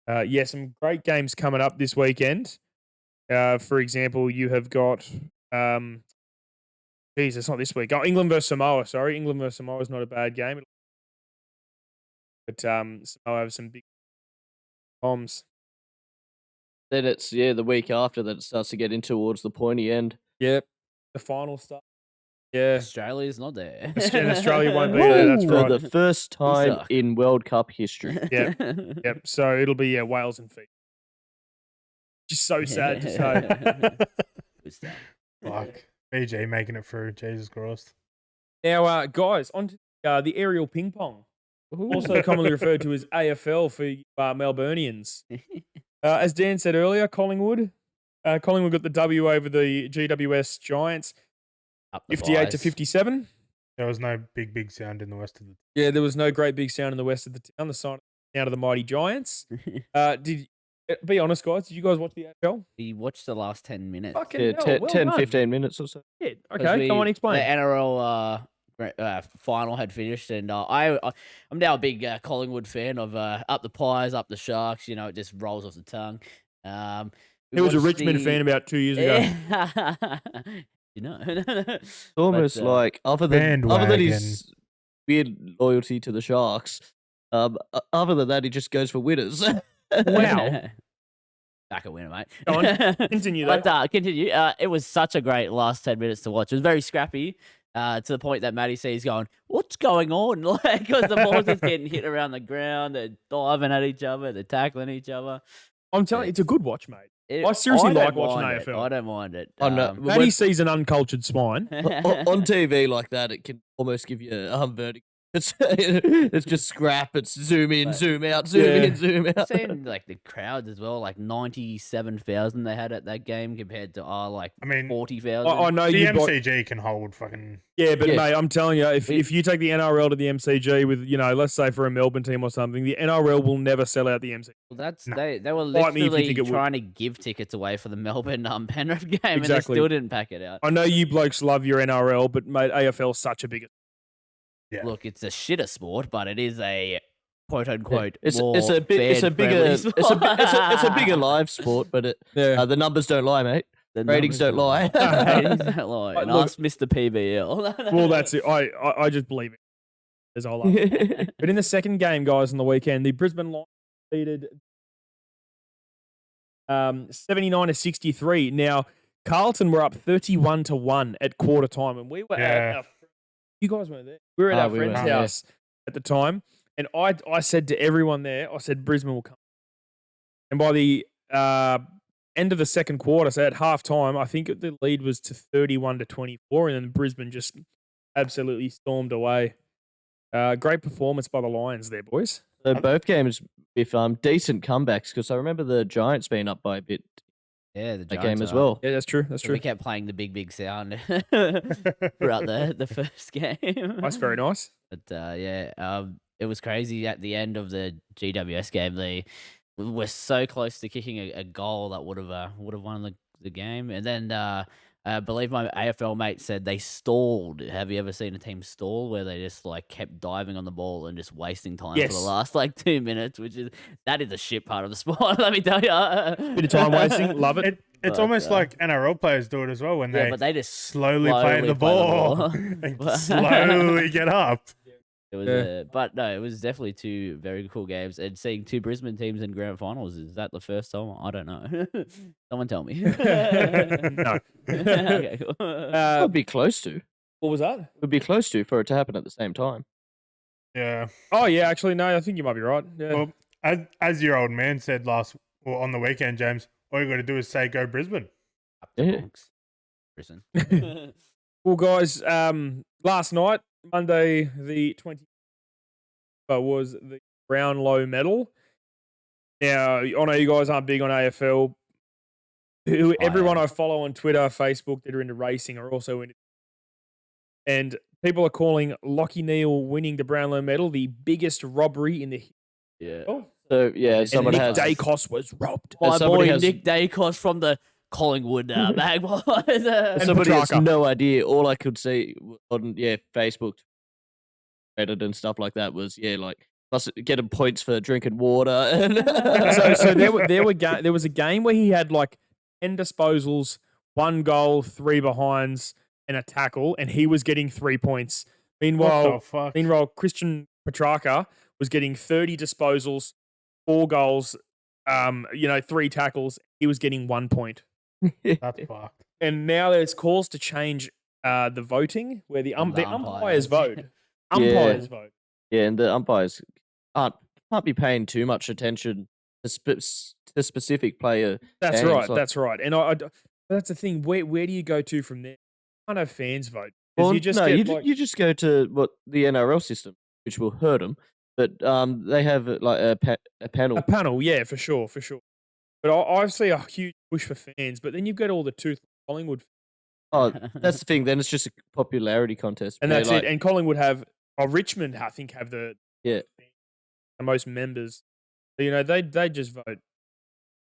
defense. Yeah, some great games coming up this weekend. For example, you have got, it's not this week. Oh, England versus Samoa. Sorry, England versus Samoa is not a bad game, but Samoa have some big bombs. Then it's the week after that it starts to get in towards the pointy end. Yep, the final stuff. Yeah, Australia's not there. Australia won't be there. That's For right. the first time suck. in World Cup history. Yep. So it'll be Wales and Fiji. Just so sad to say. Good stuff. Fuck. BJ making it through. Jesus Christ. Now, guys, on to the aerial ping pong, also commonly referred to as AFL for Melburnians. As Dan said earlier, Collingwood got the W over the GWS Giants, Up the 58 to Pies. 57. There was no big sound in the west of the. Yeah, there was no great big sound in the west of the town. The sound of the mighty Giants. Be honest, guys, did you guys watch the AFL? We watched the last 10 minutes. Fucking Yeah, hell, well 10, done. 15 minutes or so. Yeah, 'Cause okay, come on, The explain. NRL final had finished, and I'm now a big Collingwood fan of up the Pies, up the Sharks. You know, it just rolls off the tongue. He was a Richmond fan about 2 years ago. You know, It's almost But, like other than Bandwagon. his weird loyalty to the Sharks, other than that, he just goes for winners. Wow. Back a winner, mate. Go on, continue, though. But continue. It was such a great last 10 minutes to watch. It was very scrappy. To the point that Matty C is going, what's going on? Like, because the ball's just getting hit around the ground, they're diving at each other, they're tackling each other. I'm telling you, it's a good watch, mate. It- I seriously don't like watching mind it. AFL. I don't mind it. Oh, no. Matty sees an uncultured swine. On TV like that, it can almost give you a vertigo. It's just scrap. It's zoom in, But- zoom out, zoom Yeah. in, zoom out. Seeing like the crowds as well, like 97,000 they had at that game compared to like I mean, 40,000. I know the you. MCG can hold fucking. Yeah, but Yeah. mate, I'm telling you, if you take the NRL to the MCG with, let's say for a Melbourne team or something, the NRL will never sell out the MCG. Well, that's No. they were Fight me if you literally think it would. trying to give tickets away for the Melbourne Penrith game, and they Exactly. still didn't pack it out. I know you blokes love your NRL, but mate, AFL's such a big. Yeah. Look, it's a shitter sport, but it is a quote unquote. It's more a bigger fan-friendly sport. it's a bigger live sport, but Yeah. the numbers don't lie, mate. The Ratings numbers don't lie. Ratings don't lie. And Look- ask Mr. PBL. Well, that's it. I just believe it. As I love. But in the second game, guys, on the weekend, the Brisbane Lions defeated 79 to 63. Now, Carlton were up 31-1 at quarter time, and we were Yeah. at you guys weren't there. We were at our we friend's weren't there. house at the time, and I said to everyone there, I said Brisbane will come. And by the end of the second quarter, so at half time, I think the lead was to 31 to 24, and then Brisbane just absolutely stormed away. Great performance by the Lions there, boys. So both games with decent comebacks, because I remember the Giants being up by a bit Yeah, the that Giants game as are. well. Yeah, that's true. That's So true. we kept playing the big sound throughout the first game. That's very nice. But it was crazy at the end of the GWS game. They were so close to kicking a goal that would have won the game. And then I believe my AFL mate said they stalled. Have you ever seen a team stall where they just like kept diving on the ball and just wasting time for the Yes. last like 2 minutes? That is a shit part of the sport. Let me tell you. Bit of time wasting, love it. It's But, almost like NRL players do it as well when Yeah, they but they just slowly play the ball and But- slowly get up. It was, Yeah. but no, it was definitely two very cool games. And seeing two Brisbane teams in grand finals, is that the first time? I don't know. Someone tell me. No. Okay, cool. It would be close to. What was that? It would be close to for it to happen at the same time. Yeah. Oh, yeah, actually, no, I think you might be right. Yeah. Well, as your old man said on the weekend, James, all you got to do is say go Brisbane. Up the Yeah. Bronx. Brisbane. Well, guys, last night, Monday the 20th, was the Brownlow medal. Now, I know you guys aren't big on AFL. Everyone am. I follow on Twitter, Facebook that are into racing are also into. And people are calling Lockie Neal winning the Brownlow medal the biggest robbery in the Yeah. So yeah, And someone Nick has. Dacos was robbed. My somebody boy has- Nick Dacos from the Collingwood Magpies. Somebody has Petrarca. no idea. All I could see on Facebook, Reddit, and stuff like that was like plus getting points for drinking water. And So there was a game where he had like 10 disposals, 1 goal, 3 behinds, and a tackle, and he was getting 3 points. What the fuck? Meanwhile, Christian Petrarca was getting 30 disposals, 4 goals, 3 tackles. He was getting 1 point. That's fucked. And now there's calls to change the voting, where the umpires vote. Umpires vote. Yeah, and the umpires can't be paying too much attention to specific player. That's games. right. Like, That's right. And that's the thing. Where do you go to from there? You can't have fans vote. well, You just no, get, you just go to the NRL system, which will hurt them. But they have like a panel. a panel. Yeah, for sure. But I see a huge push for fans. But then you've got all the toothless Collingwood, Oh, that's the thing. Then it's just a popularity contest. and where, that's like, it. And Collingwood have, Richmond, I think, have the most members. So, they just vote.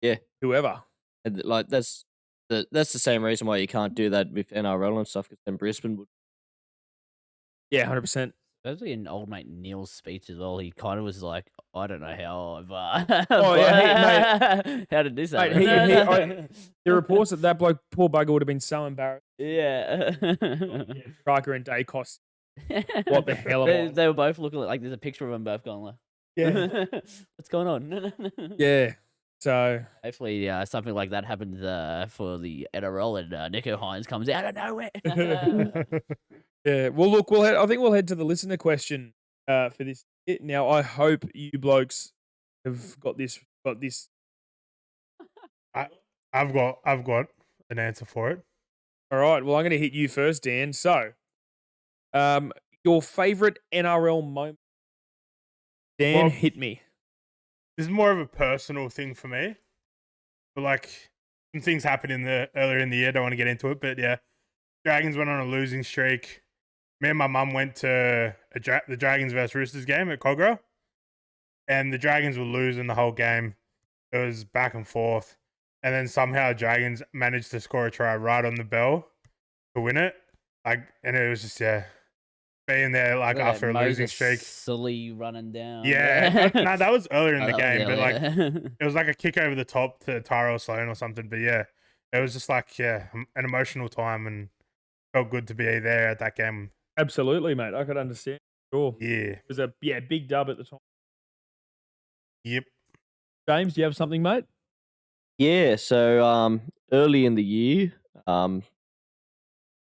Yeah. Whoever. And like that's the same reason why you can't do that with NRL and stuff, because then Brisbane would. Yeah, 100%. Especially in old mate Neil's speech as well, he kind of was like, I don't know how I've. Oh, yeah, how did this Mate, happen? The reports that bloke, poor bugger, would have been so embarrassed. Yeah. Striker and Dacos. What the hell am I? They were both looking like there's a picture of them both going like, Yeah. what's going on? Yeah. So Hopefully, something like that happens for the NRL and Nico Hines comes out of nowhere. yeah. Well, look, I think we'll head to the listener question for this. Now, I hope you blokes have got this. I've got an answer for it. All right. Well, I'm going to hit you first, Dan. So, your favorite NRL moment. Dan, Well, hit me. This is more of a personal thing for me. But like some things happened earlier in the year. Don't want to get into it, but yeah, Dragons went on a losing streak. Me and my mum went to the Dragons versus Roosters game at Cogra, and the Dragons were losing the whole game. It was back and forth, and then somehow Dragons managed to score a try right on the bell to win it. And it was just being there like after a losing streak. Silly running down. Yeah, no, that was earlier in the game, but like like it was like a kick over the top to Tyrell Sloan or something. But yeah, it was just like an emotional time, and felt good to be there at that game. Absolutely, mate. I could understand. Sure. Yeah. It was a big dub at the time. Yep. James, do you have something, mate? Yeah, so early in the year,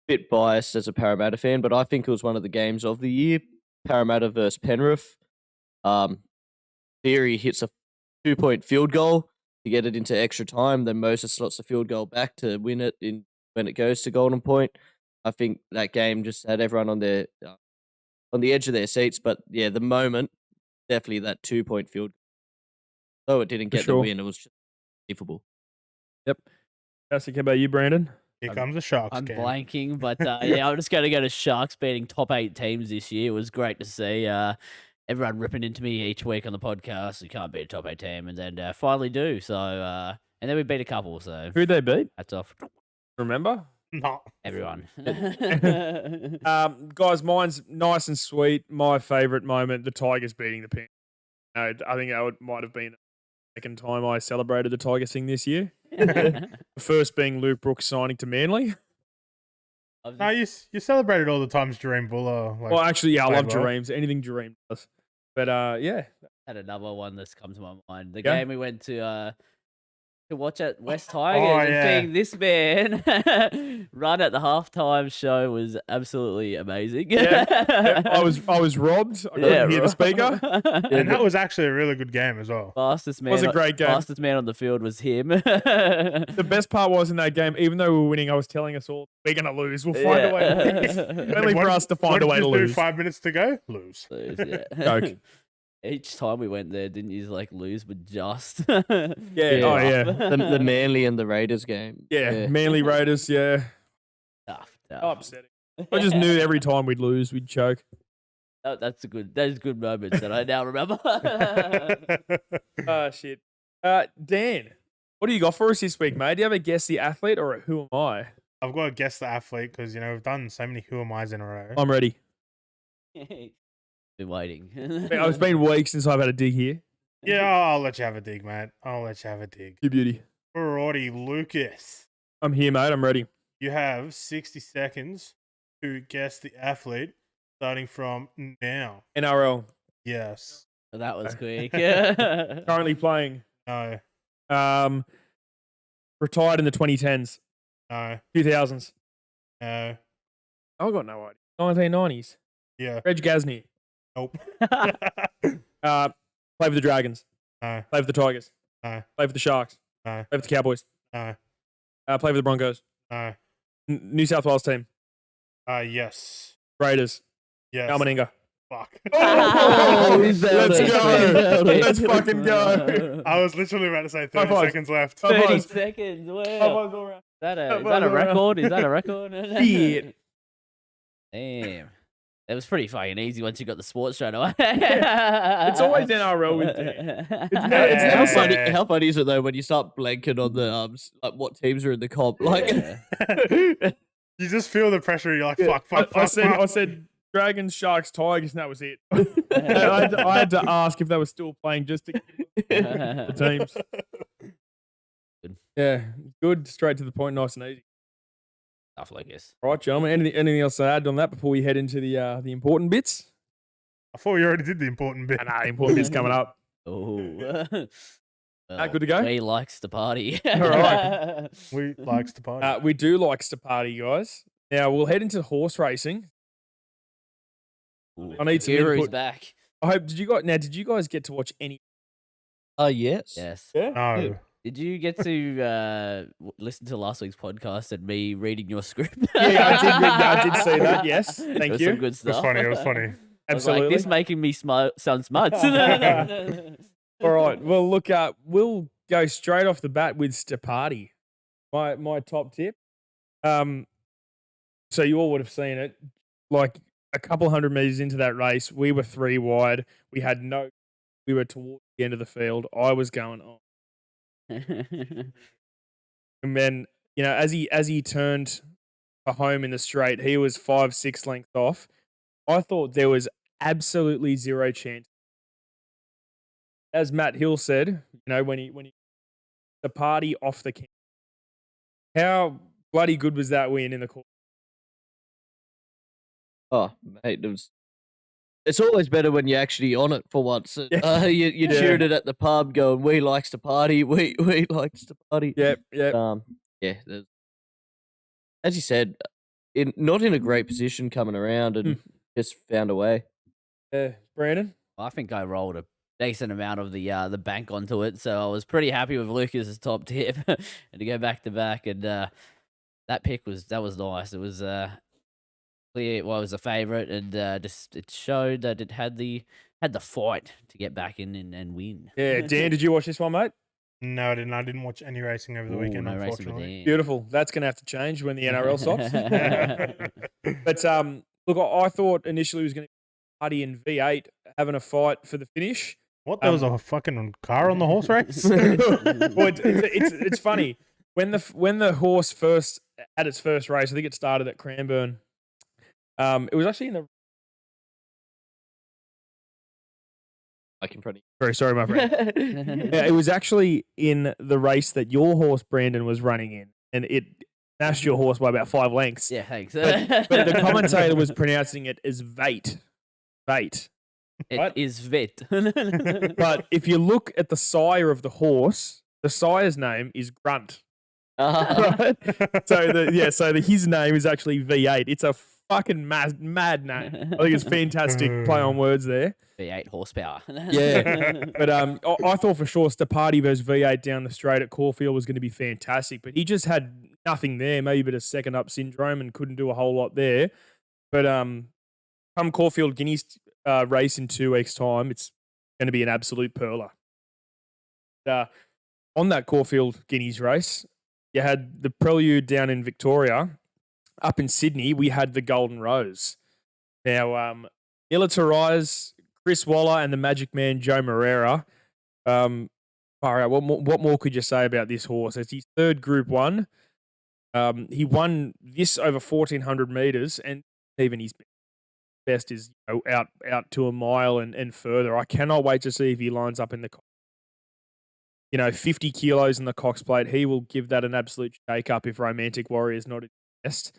bit biased as a Parramatta fan, but I think it was one of the games of the year. Parramatta versus Penrith. Theory hits a 2-point field goal to get it into extra time. Then Moses slots the field goal back to win it when it goes to Golden Point. I think that game just had everyone on the edge of their seats. But yeah, the moment, definitely that 2-point field. Though it didn't get the win, it was just unbelievable. Yep. How about you, Brandon? Here comes the Sharks I'm game. blanking, but I'm just going to go to Sharks beating top 8 teams this year. It was great to see everyone ripping into me each week on the podcast. You can't beat a top 8 team, and then finally do. So, and then we beat a couple. So Who'd they beat? hats off, Remember? No. everyone. Guys, mine's nice and sweet. My favourite moment, the Tigers beating the Panthers. I think that might have been the second time I celebrated the Tigers thing this year. The first being Luke Brooks signing to Manly. No, you celebrated all the times Jareem Buller. Well, actually, yeah, I love played well. Jareem's. Anything Jareem does. But, yeah. Had another one that's come to my mind. The Yeah. game we went to watch at West Tigers, and yeah. seeing this man run at the halftime show was absolutely amazing. Yeah, I was robbed. I couldn't hear the speaker. And that was actually a really good game as well. Fastest man. Was a great game. Fastest man on the field was him. The best part was in that game, even though we were winning, I was telling us all, we're going to lose. We'll find a way to lose. Only for us to find a way to lose. 5 minutes to go, lose. Yeah. Joke. Each time we went there, didn't you like lose with just? Yeah. Oh, yeah. The Manly and the Raiders game. Yeah. Manly Raiders, yeah. Tough. Upsetting. I just knew every time we'd lose, we'd choke. That's good moments that I now remember. Oh, shit. Dan, what do you got for us this week, mate? Do you have a guess the athlete or a who am I? I've got to guess the athlete because, we've done so many who am I's in a row. I'm ready. Been waiting. It's been weeks since I've had a dig here. Yeah, I'll let you have a dig, mate. I'll let you have a dig. You beauty. Alrighty, Lucas. I'm here, mate. I'm ready. You have 60 seconds to guess the athlete starting from now. NRL. Yes. That was quick. Currently playing. No. Retired in the 2010s, No. 2000s. No. I've got no idea. 1990s. Yeah. Reg Gasnier. Nope. Play for the Dragons. No. Play for the Tigers. No. Play for the Sharks. No. Play for the Cowboys. No. Play for the Broncos. No. New South Wales team. Yes. Raiders. Yes. Almaninga. Fuck. Oh, he's nailed Let's it. go. He's nailed it. Let's fucking go. I was literally about to say 30 fives. seconds left. 30 30 fives. seconds. Wow. All right. Is that a Fives all around. record? Is that a record? Shit. Damn. It was pretty fucking easy once you got the sports straight away. It's always NRL with it. It's never How Yeah. funny, how funny is it though when you start blanking on the like what teams are in the comp? Like, Yeah. You just feel the pressure. You're like, Yeah. fuck. I said Dragons, Sharks, Tigers, and that was it. I had to ask if they were still playing just to the teams. Good. Yeah, good. Straight to the point, nice and easy. Stuff like this. All right, gentlemen. Anything else to add on that before we head into the important bits? I thought you already did the important bit. Nah, important bits coming up. Oh. Well, good to go? He likes to party. All right. We likes to party. We do like Steparty, guys. Now we'll head into horse racing. I need some Guru's input. back. I hope did you guys get to watch any? yes. Yes. Yeah. No. Did you get to listen to last week's podcast and me reading your script? I did see that. Yes, thank It was you. Some good It was stuff. funny. It was funny. I was like, Absolutely. this making me sound smart. All right. Well, look, we'll go straight off the bat with Steparty. My top tip. So you all would have seen it. Like a couple 100 meters into that race, we were 3 wide. We were towards the end of the field. I was going on. And then, as he turned for home in the straight, he was 5-6 lengths off. I thought there was absolutely zero chance. As Matt Hill said, when he the party off the camp. How bloody good was that win in the course? Oh, mate, it's always better when you're actually on it for once. Yeah. You Yeah. cheered it at the pub, going, "We likes to party. We likes to party." Yep. Yeah. As you said, not in a great position coming around, and just found a way. Brandon? I think I rolled a decent amount of the bank onto it, so I was pretty happy with Lucas's top tip and to go back to back. And that pick was nice. It was clear it was a favourite, and just it showed that it had the fight to get back in and win. Yeah. Dan, did you watch this one, mate? No, I didn't. I didn't watch any racing over the Ooh, weekend, no racing with unfortunately. Dan. Beautiful. That's going to have to change when the NRL stops. But look, I thought initially it was going to be Party and V8 having a fight for the finish. What? There was a fucking car on the horse race? Well, it's funny when the horse first had its first race. I think it started at Cranbourne. It was actually in the. Like in front of Very sorry, my friend. you. Yeah, it was actually in the race that your horse Brandon was running in, and it smashed your horse by about 5 lengths. Yeah, thanks. But the commentator was pronouncing it as Vate. Vate. It is vet. But if you look at the sire of the horse, the sire's name is Grunt. Right? So his name is actually V8. It's a fucking mad name. I think it's fantastic play on words there. V8 horsepower. Yeah. But I thought for sure Steparty versus V8 down the straight at Caulfield was going to be fantastic, but he just had nothing there, maybe a bit of second up syndrome and couldn't do a whole lot there. But come Caulfield Guineas race in 2 weeks' time, it's going to be an absolute perler. On that Caulfield Guineas race, you had the prelude down in Victoria. Up in Sydney, we had the Golden Rose. Now, Militarize, Chris Waller, and the Magic Man Joe Moreira. All right, what more could you say about this horse? It's his 3rd Group 1. He won this over 1,400 meters, and even his best is out to a mile and further. I cannot wait to see if he lines up in the. 50 kilos in the Cox plate. He will give that an absolute shake up if Romantic Warrior is not at best.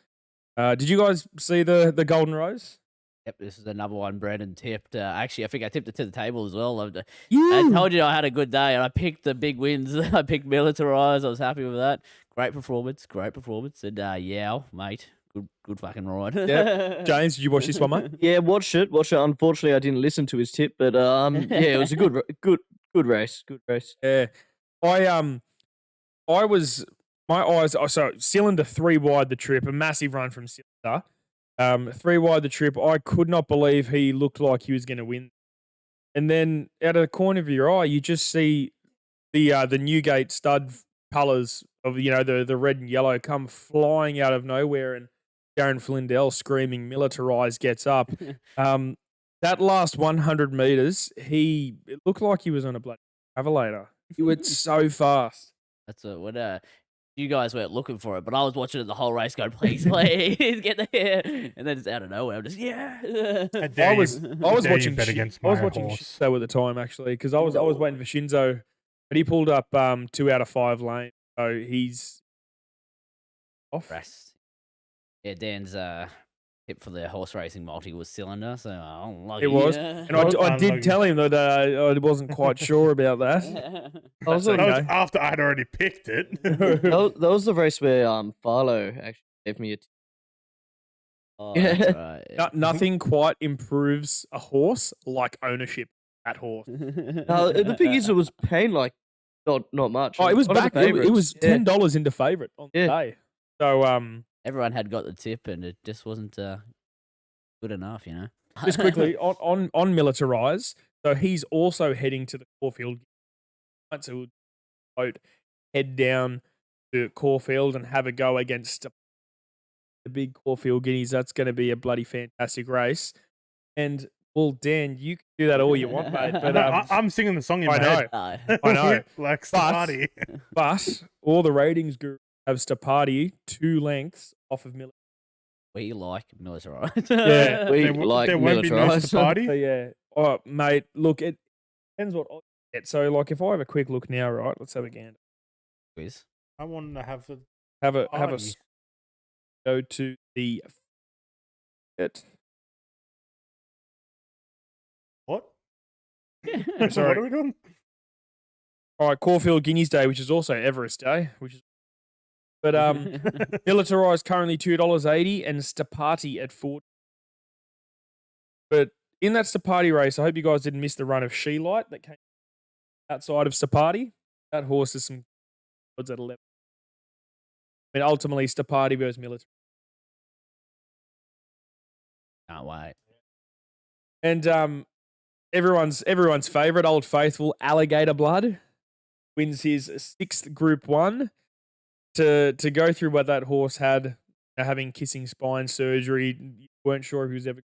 Did you guys see the Golden Rose? Yep, this is another one Brandon tipped. Actually, I think I tipped it to the table as well. I Yeah. told you I had a good day, and I picked the big wins. I picked Militarized. I was happy with that. Great performance. And yeah, mate, good fucking ride. Yep. James, did you watch this one, mate? Yeah, watched it. Unfortunately, I didn't listen to his tip, but yeah, it was a good race. Good race. Yeah. I was my eyes. So cylinder 3 wide the trip, a massive run from cylinder. 3 wide the trip. I could not believe he looked like he was going to win. And then out of the corner of your eye, you just see the Newgate stud colours of the red and yellow come flying out of nowhere, and Darren Flindell screaming "Militarized" gets up. That last 100 meters, it looked like he was on a bloody travelator. He went so fast. That's what you guys weren't looking for it, but I was watching it the whole race going, please get there. And then it's out of nowhere. I'm just, I was watching bet against I was my watching horse. Shinzo at the time, actually, because I was waiting for Shinzo, but he pulled up 2 out of 5 lanes, so he's off. Rest. Yeah, Dan's tip for the horse racing multi was cylinder, so unlucky. It was, and I did tell him that I wasn't quite sure about that. That That's That was okay. after I'd already picked it. that was the race where Farlow actually gave me a tip. Oh, Yeah. that's right. Yeah. Nothing quite improves a horse like ownership. That horse. The thing is, it was paying like not much. Oh, it was One of the back. It was favourites. Yeah. $10 into favourite on the Yeah. day. So Everyone had got the tip, and it just wasn't good enough, just quickly on Militarize. So he's also heading to the Caulfield. So we'll boat head down to Caulfield and have a go against the big Caulfield Guineas. That's going to be a bloody fantastic race. And well, Dan, you can do that all you want, mate. But I'm singing the song in my I know. head. I know. Like Steparty. But all the ratings gurus have Steparty 2 lengths off of Miller. We like militarized. Yeah, We There like won't be no militarised. So Steparty. yeah, oh mate, look, it depends what I get. So like, if I have a quick look now, right? Let's have a gander. Quiz. I wanted to have the Have a Party. go to the it. What? Sorry. What are we doing? All right, Caulfield Guineas Day, which is also Everest Day, which is. But Militarized currently $2.80 and Steparty at $4. But in that Steparty race, I hope you guys didn't miss the run of She Light that came outside of Steparty. That horse is some odds at 11. I mean, ultimately, Steparty versus Military. Can't wait. And everyone's favourite, Old Faithful, Alligator Blood, wins his 6th Group 1. To go through what that horse had, having kissing spine surgery, you weren't sure if he was ever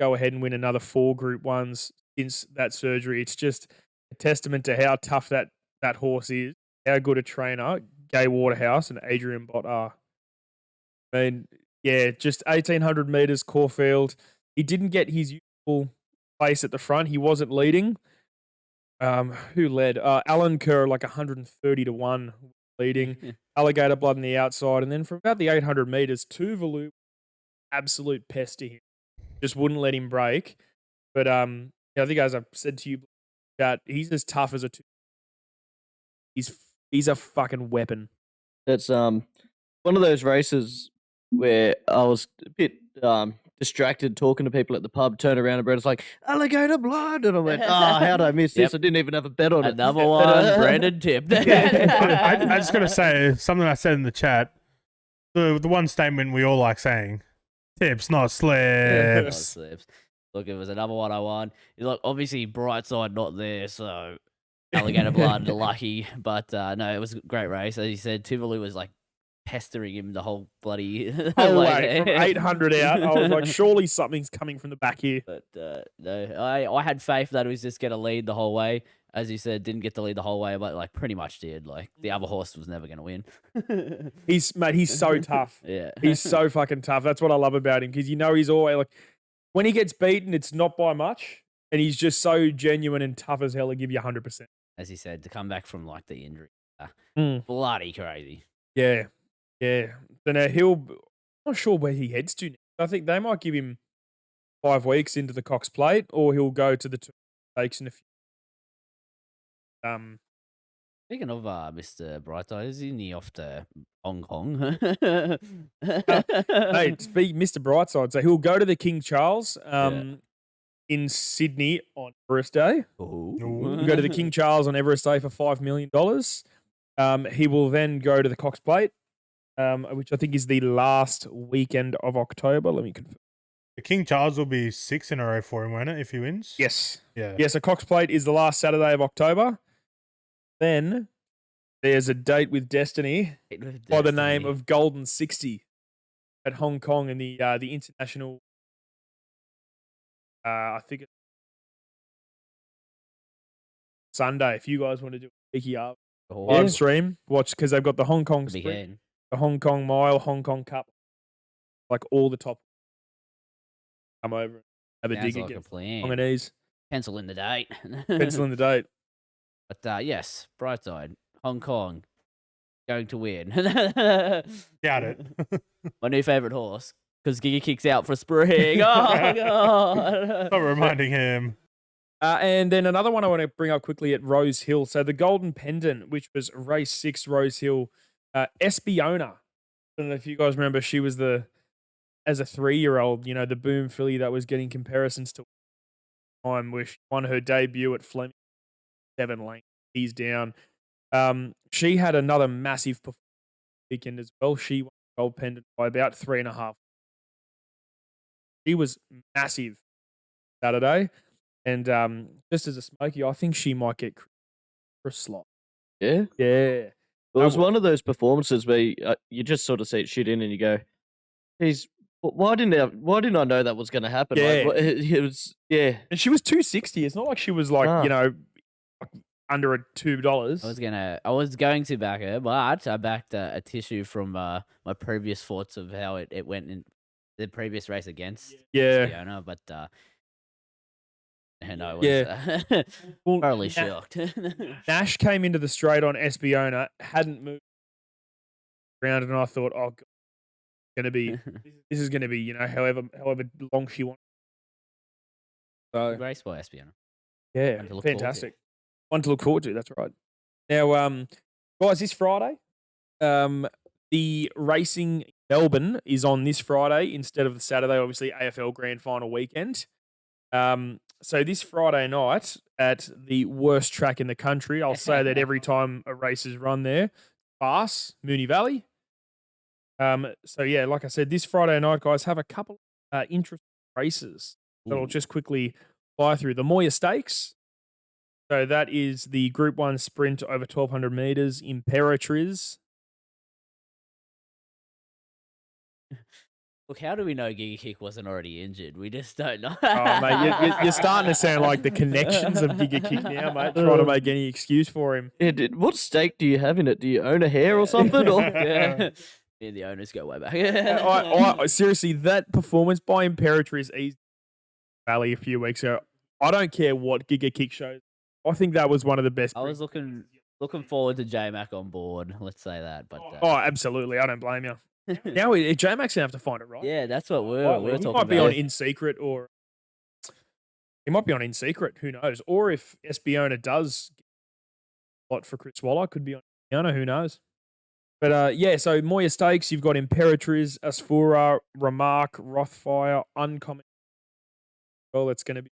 go ahead and win another 4 Group 1s since that surgery. It's just a testament to how tough that horse is, how good a trainer Gay Waterhouse and Adrian Bott are. I mean, yeah, just 1,800 metres Caulfield. He didn't get his usual place at the front. He wasn't leading. Who led? Alan Kerr, like 130 to 1 leading. Alligator Blood on the outside. And then for about the 800 metres, Tuvalu, absolute pest to him. Just wouldn't let him break. But I think, as I've said to you, that he's as tough as a he's a fucking weapon. That's one of those races where I was a bit distracted talking to people at the pub, turned around and Brendan's like, Alligator Blood, and I went, how'd I miss this? Yep. I didn't even have a bet on it. Another one, Brandon tipped. I just got to say something I said in the chat. The one statement we all like saying: tips, not Oh, slips. slips. Look, it was another one I won. Look, obviously, bright side not there, so Alligator Blood lucky. But no, it was a great race. As you said, Tuvalu was like pestering him the whole bloody Whole way way from there. 800 out. I was like, surely something's coming from the back here. But no, I had faith that he was just going to lead the whole way. As you said, didn't get to lead the whole way, but like pretty much did. Like the other horse was never going to win. He's so tough. Yeah. He's so fucking tough. That's what I love about him, because he's always like, when he gets beaten, it's not by much, and he's just so genuine and tough as hell to give you 100%. as you said, to come back from like the injury, Mm. bloody crazy. Yeah. So now I'm not sure where he heads to next. I think they might give him 5 weeks into the Cox Plate, or he'll go to the two stakes in a few. Speaking of Mr. Brightside, isn't he off to Hong Kong? Mate, Mr. Brightside, so he'll go to the King Charles in Sydney on Everest Day. He'll go to the King Charles on Everest Day for $5 million. He will then go to the Cox Plate, which I think is the last weekend of October. Let me confirm. The King Charles will be 6 in a row for him, won't it, if he wins? Yes. Yeah. Yeah, so Cox Plate is the last Saturday of October. Then there's a date with Destiny by the name of Golden 60 at Hong Kong in the international. I think it's Sunday. If you guys want to do a cheeky up live stream, watch, because they've got the Hong Kong Sprint, the Hong Kong Mile, Hong Kong Cup, like all the top. Come over and have a dig like again. a plan. On the knees. Pencil in the date. Pencil in the date. But yes, Brightside, Hong Kong, going to win. Doubt it. My new favourite horse, because Giga Kick's out for spring. Oh, God. Stop reminding him. And then another one I want to bring up quickly at Rose Hill. So the Golden Pendant, which was race 6, Rose Hill, Espiona. I don't know if you guys remember, she was as a 3-year-old, the boom filly that was getting comparisons to time where she won her debut at Fleming, 7 lengths, he's down. She had another massive performance weekend as well. She won the Gold Pendant by about 3.5. She was massive Saturday. And just as a smoky, I think she might get for a slot. Yeah. Yeah. It was one of those performances where you just sort of see it shoot in and you go, "Geez, why didn't I know that was going to happen?" Yeah. Oh, Like, it was, yeah. And she was 260. It's not like she was like, under a $2. I was going to back her, but I backed a tissue from my previous thoughts of how it went in the previous race against Fiona, but and I was thoroughly shocked. Nash came into the straight on Espiona, hadn't moved around, and I thought, oh, God, this is going to be, however long she wants. So, race by Espiona. Yeah, fantastic. One to look forward to. That's right. Now, guys, this Friday, the racing in Melbourne is on this Friday instead of the Saturday. Obviously, AFL Grand Final weekend. So this Friday night at the worst track in the country, I'll say that every time a race is run there, Bass, Moonee Valley. So yeah, like I said, this Friday night, guys, have a couple interesting races that I'll just quickly fly through. The Moya Stakes. So that is the Group 1 sprint over 1,200 meters. Imperatriz. Look, how do we know Giga Kick wasn't already injured? We just don't know. Oh, mate, you're starting to sound like the connections of Giga Kick now, mate. Trying to make any excuse for him. Yeah, what stake do you have in it? Do you own a hair or something? Or? Yeah, the owners go way back. I seriously, that performance by Imperatriz East Valley a few weeks ago, I don't care what Giga Kick shows. I think that was one of the best. I was looking forward to J-Mac on board. Let's say that. But absolutely. I don't blame you. Now J-Mac's going to have to find it, right? Yeah, that's what we're talking about. He might be on In Secret, or he might be on In Secret. Who knows? Or if Espiona does a lot for Chris Waller, could be on Espiona. Who knows? But so Moya Stakes, you've got Imperatriz, Asfura, Remark, Rothfire, Uncommon. Well, that's going to be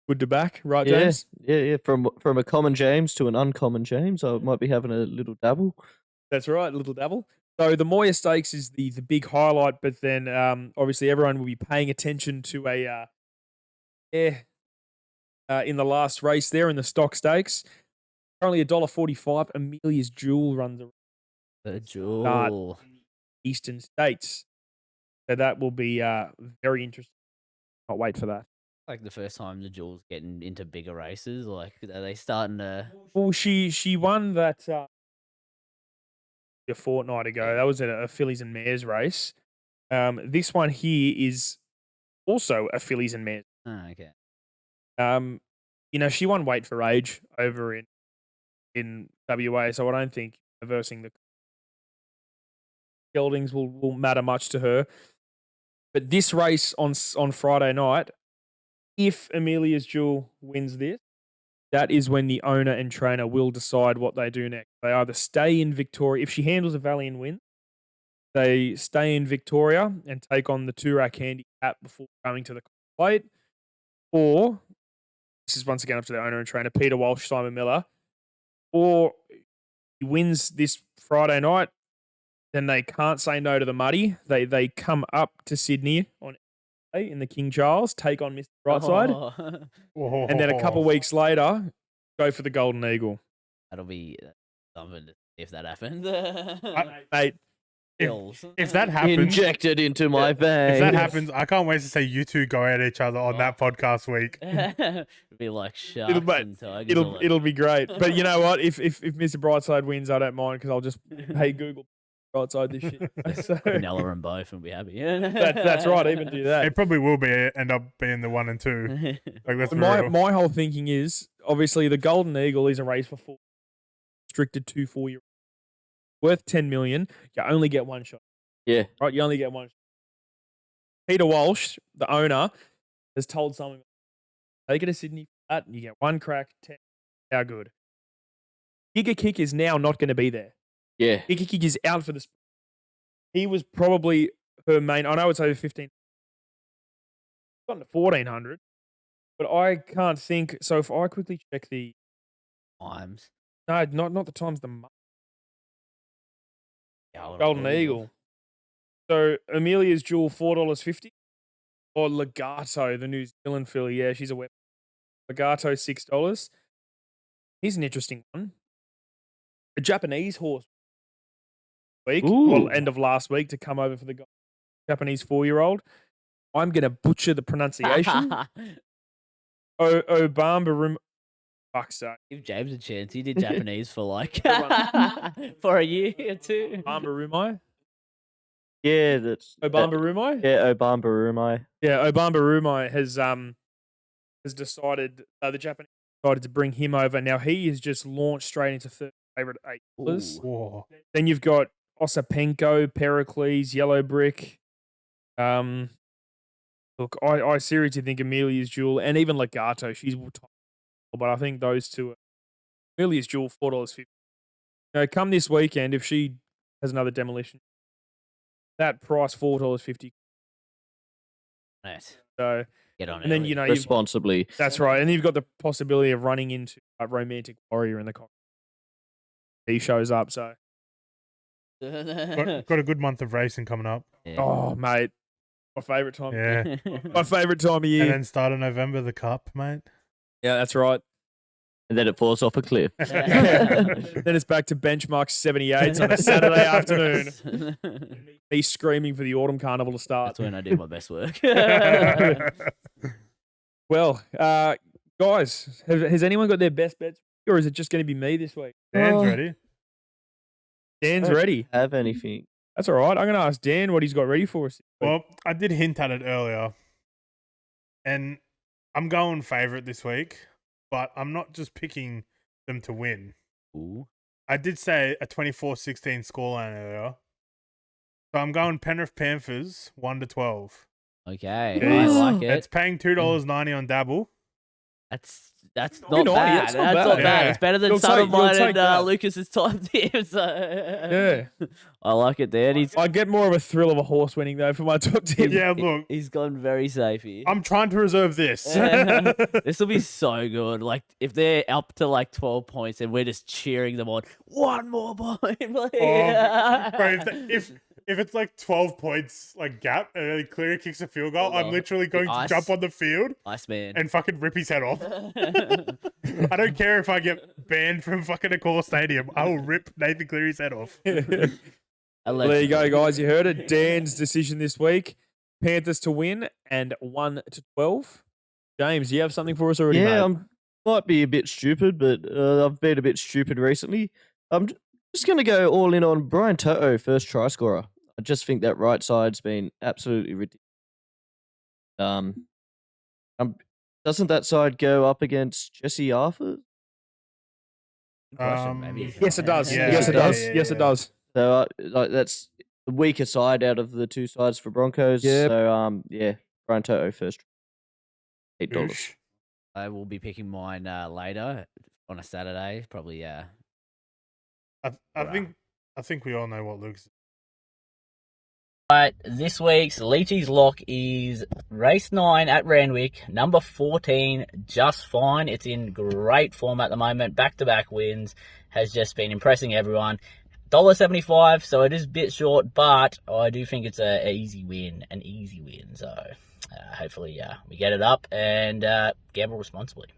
good to back, right, James? Yeah. From a common James to an uncommon James, I might be having a little dabble. That's right, a little dabble. So the Moya Stakes is the big highlight, but then obviously everyone will be paying attention to in the last race there in the Stock Stakes. Currently $1.45. Amelia's Jewel runs around the Jewel Eastern States. So that will be very interesting. I'll wait for that. Like the first time the Jewel's getting into bigger races, like are they starting to? Well, she won that a fortnight ago. That was a fillies and mares race. This one here is also a fillies and mares. Oh, okay. She won Weight for Age over in in WA, so I don't think versing the geldings will matter much to her. But this race on Friday night, if Amelia's Jewel wins this, that is when the owner and trainer will decide what they do next. They either stay in Victoria. If she handles a Valley and win, they stay in Victoria and take on the Toorak handicap before coming to the plate. Or, this is once again up to the owner and trainer, Peter Walsh, Simon Miller. Or he wins this Friday night, then they can't say no to the Muddy. They come up to Sydney on in the King Charles, take on Mr. Brightside. Oh. And then a couple of weeks later, go for the Golden Eagle. That'll be something to see if that happens. Mate, if that happens, Injected into my veins. if that happens, I can't wait to see you two go at each other on that podcast week. It'll be like sharks and tigers. it'll be great. But you know what? If Mr. Brightside wins, I don't mind because I'll just Google Brightside this shit. So, Vanilla and both and be happy. that's right. Even do that. It probably will end up being the 1 and 2. Like that's My whole thinking is obviously the Golden Eagle is a race for restricted to 4-year-olds. Worth 10 million. You only get one shot. Yeah. Right? You only get one shot. Peter Walsh, the owner, has told someone, take it to Sydney flat and you get one crack, 10. How good? Giga Kick is now not going to be there. Yeah. Giga Kick is out for the spring. He was probably her main. I know it's over 15. Gotten to 1400, but I can't think. So if I quickly check the Times. no, not the times, the Golden Golden Eagle. So Amelia's Jewel $4.50, or Legato, the New Zealand filly. Yeah, she's a weapon. Legato $6. Here's an interesting one. A Japanese horse week, well, end of last week, to come over for the Japanese 4-year-old. I'm gonna butcher the pronunciation. Obamba fuck's sake. Give James a chance. He did Japanese for like for a year or two. Obamba Rumai. Yeah, that's Obamba Rumai. Yeah, Obamba Rumai. Yeah, Obamba Rumai has decided the Japanese decided to bring him over. Now he is just launched straight into third favorite $8. Whoa. Then you've got Osapenko, Pericles, Yellow Brick. Look, I seriously think Amelia's Jewel and even Legato, she's top, but I think those two are Amelia's Jewel $4.50. Come this weekend, if she has another demolition, that price $4.50. Nice. So Get on it. and then you've Responsibly. that's right, and you've got the possibility of running into a romantic warrior in the cock. He shows up, so Got a good month of racing coming up. oh mate, my favorite time. Yeah. My favorite time of year. And then start of November, the Cup, mate. Yeah, that's right. And then it falls off a cliff. Then it's back to benchmark 78s on a Saturday afternoon. Me screaming for the autumn carnival to start. That's when I do my best work. Well, guys, has anyone got their best bets, or is it just going to be me this week? Dan's ready. Dan's Don't ready. Have anything? That's all right. I'm going to ask Dan what he's got ready for us. Well, I did hint at it earlier. And I'm going favourite this week, but I'm not just picking them to win. Ooh. I did say a 24-16 scoreline earlier. So I'm going Penrith Panthers 1-12. Okay, Jeez. I like It's it. paying $2.90 on Dabble. That's Not not naughty, bad. it's That's not not bad. bad. Yeah. It's better than You'll some take- of you'll mine take and that. Lucas's top tips. Yeah. I like it, Dan. I get more of a thrill of a horse winning, though, for my top tip. Yeah, look, He's gone very safe here. I'm trying to reserve this. This will be so good. Like if they're up to like 12 points and we're just cheering them on. One more point, please. Bro, if it's like 12 points like gap and then Cleary kicks a field goal, Hold I'm on. literally going to Ice. jump on the field Iceman. and fucking rip his head off. I don't care if I get banned from fucking Accor Stadium. I will rip Nathan Cleary's head off. Well, there you go, guys. You heard it. Dan's decision this week. Panthers to win and 1-12. James, do you have something for us already, Yeah, mate? might be a bit stupid, but I've been a bit stupid recently. I'm just going to go all in on Brian Toto, first try scorer. I just think that right side's been absolutely ridiculous. Doesn't that side go up against Jesse Arthur? Good question. Maybe. Yes, it does. Yeah, yes, it yeah, does. yeah, yes, it yeah. does. So like that's the weaker side out of the two sides for Broncos. Yep. So yeah, Brian Toto first. $8. Oosh. I will be picking mine later on a Saturday. Probably. I Right. think we all know what Luke's. Right, this week's Leachy's lock is race 9 at Randwick, number 14, Just Fine. It's in great form at the moment, back-to-back wins, has just been impressing everyone. $1.75, so it is a bit short, but I do think it's an easy win. So hopefully we get it up and gamble responsibly.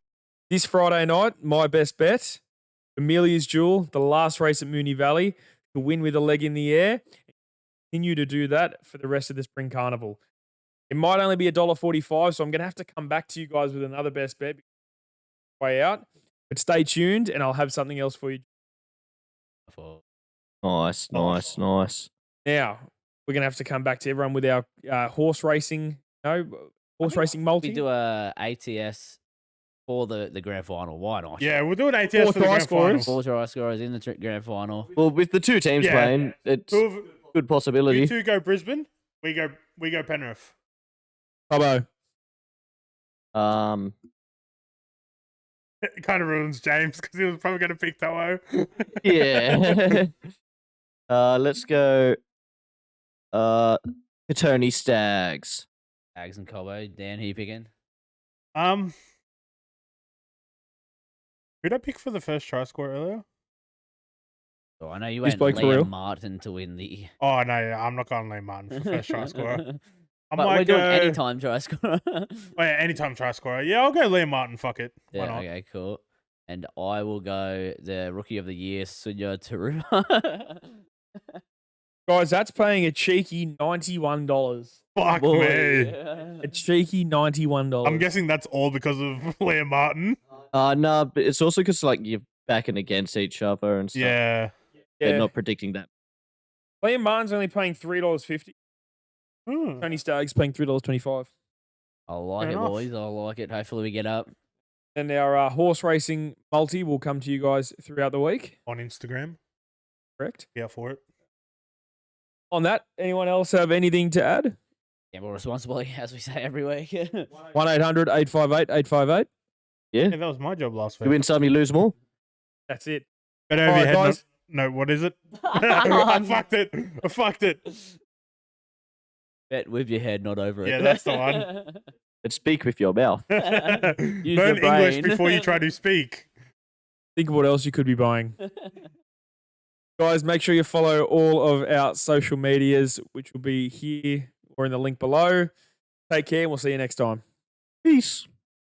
This Friday night, my best bet, Amelia's Jewel, the last race at Moonee Valley, to win with a leg in the air. Continue to do that for the rest of the Spring Carnival. It might only be $1.45, so I'm going to have to come back to you guys with another best bet way out. But stay tuned, and I'll have something else for you. Nice. Now, we're going to have to come back to everyone with our horse racing, racing multi. We do a ATS for the grand final. Why not? Yeah, we'll do an ATS Four for the try grand final. scorers. 4 try scorers in the grand final. Well, with the two teams Yeah. playing, it's Two good possibility. You two go Brisbane. We go Penrith. Cobbo. It kind of ruins James because he was probably going to pick To'o. Yeah. Let's go. Katoni Stags. Ags and Cobbo. Dan, who you picking? Who'd I pick for the first try score earlier? Oh, I know you Who's went Blake Terrell? Liam Martin to win the. Oh no, yeah, I'm not going Lee Martin for first try scorer. I But might we're doing go anytime try scorer. Oh, yeah, anytime try scorer. Yeah, I'll go Liam Martin. Fuck it. Why Yeah, not? okay, cool. And I will go the rookie of the year, Sunya Taruma. Guys, that's paying a cheeky $91. Fuck me. A cheeky $91. I'm guessing that's all because of Liam Martin. No, but it's also because like you're backing against each other and stuff. Yeah. They're not predicting that. Liam Martin's only paying $3.50. Hmm. Tony Staggs paying $3.25. I like Fair it, enough. boys. I like it. Hopefully we get up. And our horse racing multi will come to you guys throughout the week. On Instagram. Correct. Yeah, for it. On that, anyone else have anything to add? Gamble responsibly, as we say every week. 1-800-858-858. Yeah, that was my job last You week. win some, you lose more. That's it. Bet over All your right, head. guys. No, what is it? I fucked it. Bet with your head, not over it. Yeah, that's the one. But speak with your mouth. Use Learn your English brain. before you try to speak. Think of what else you could be buying. Guys, make sure you follow all of our social medias, which will be here or in the link below. Take care, and we'll see you next time. Peace.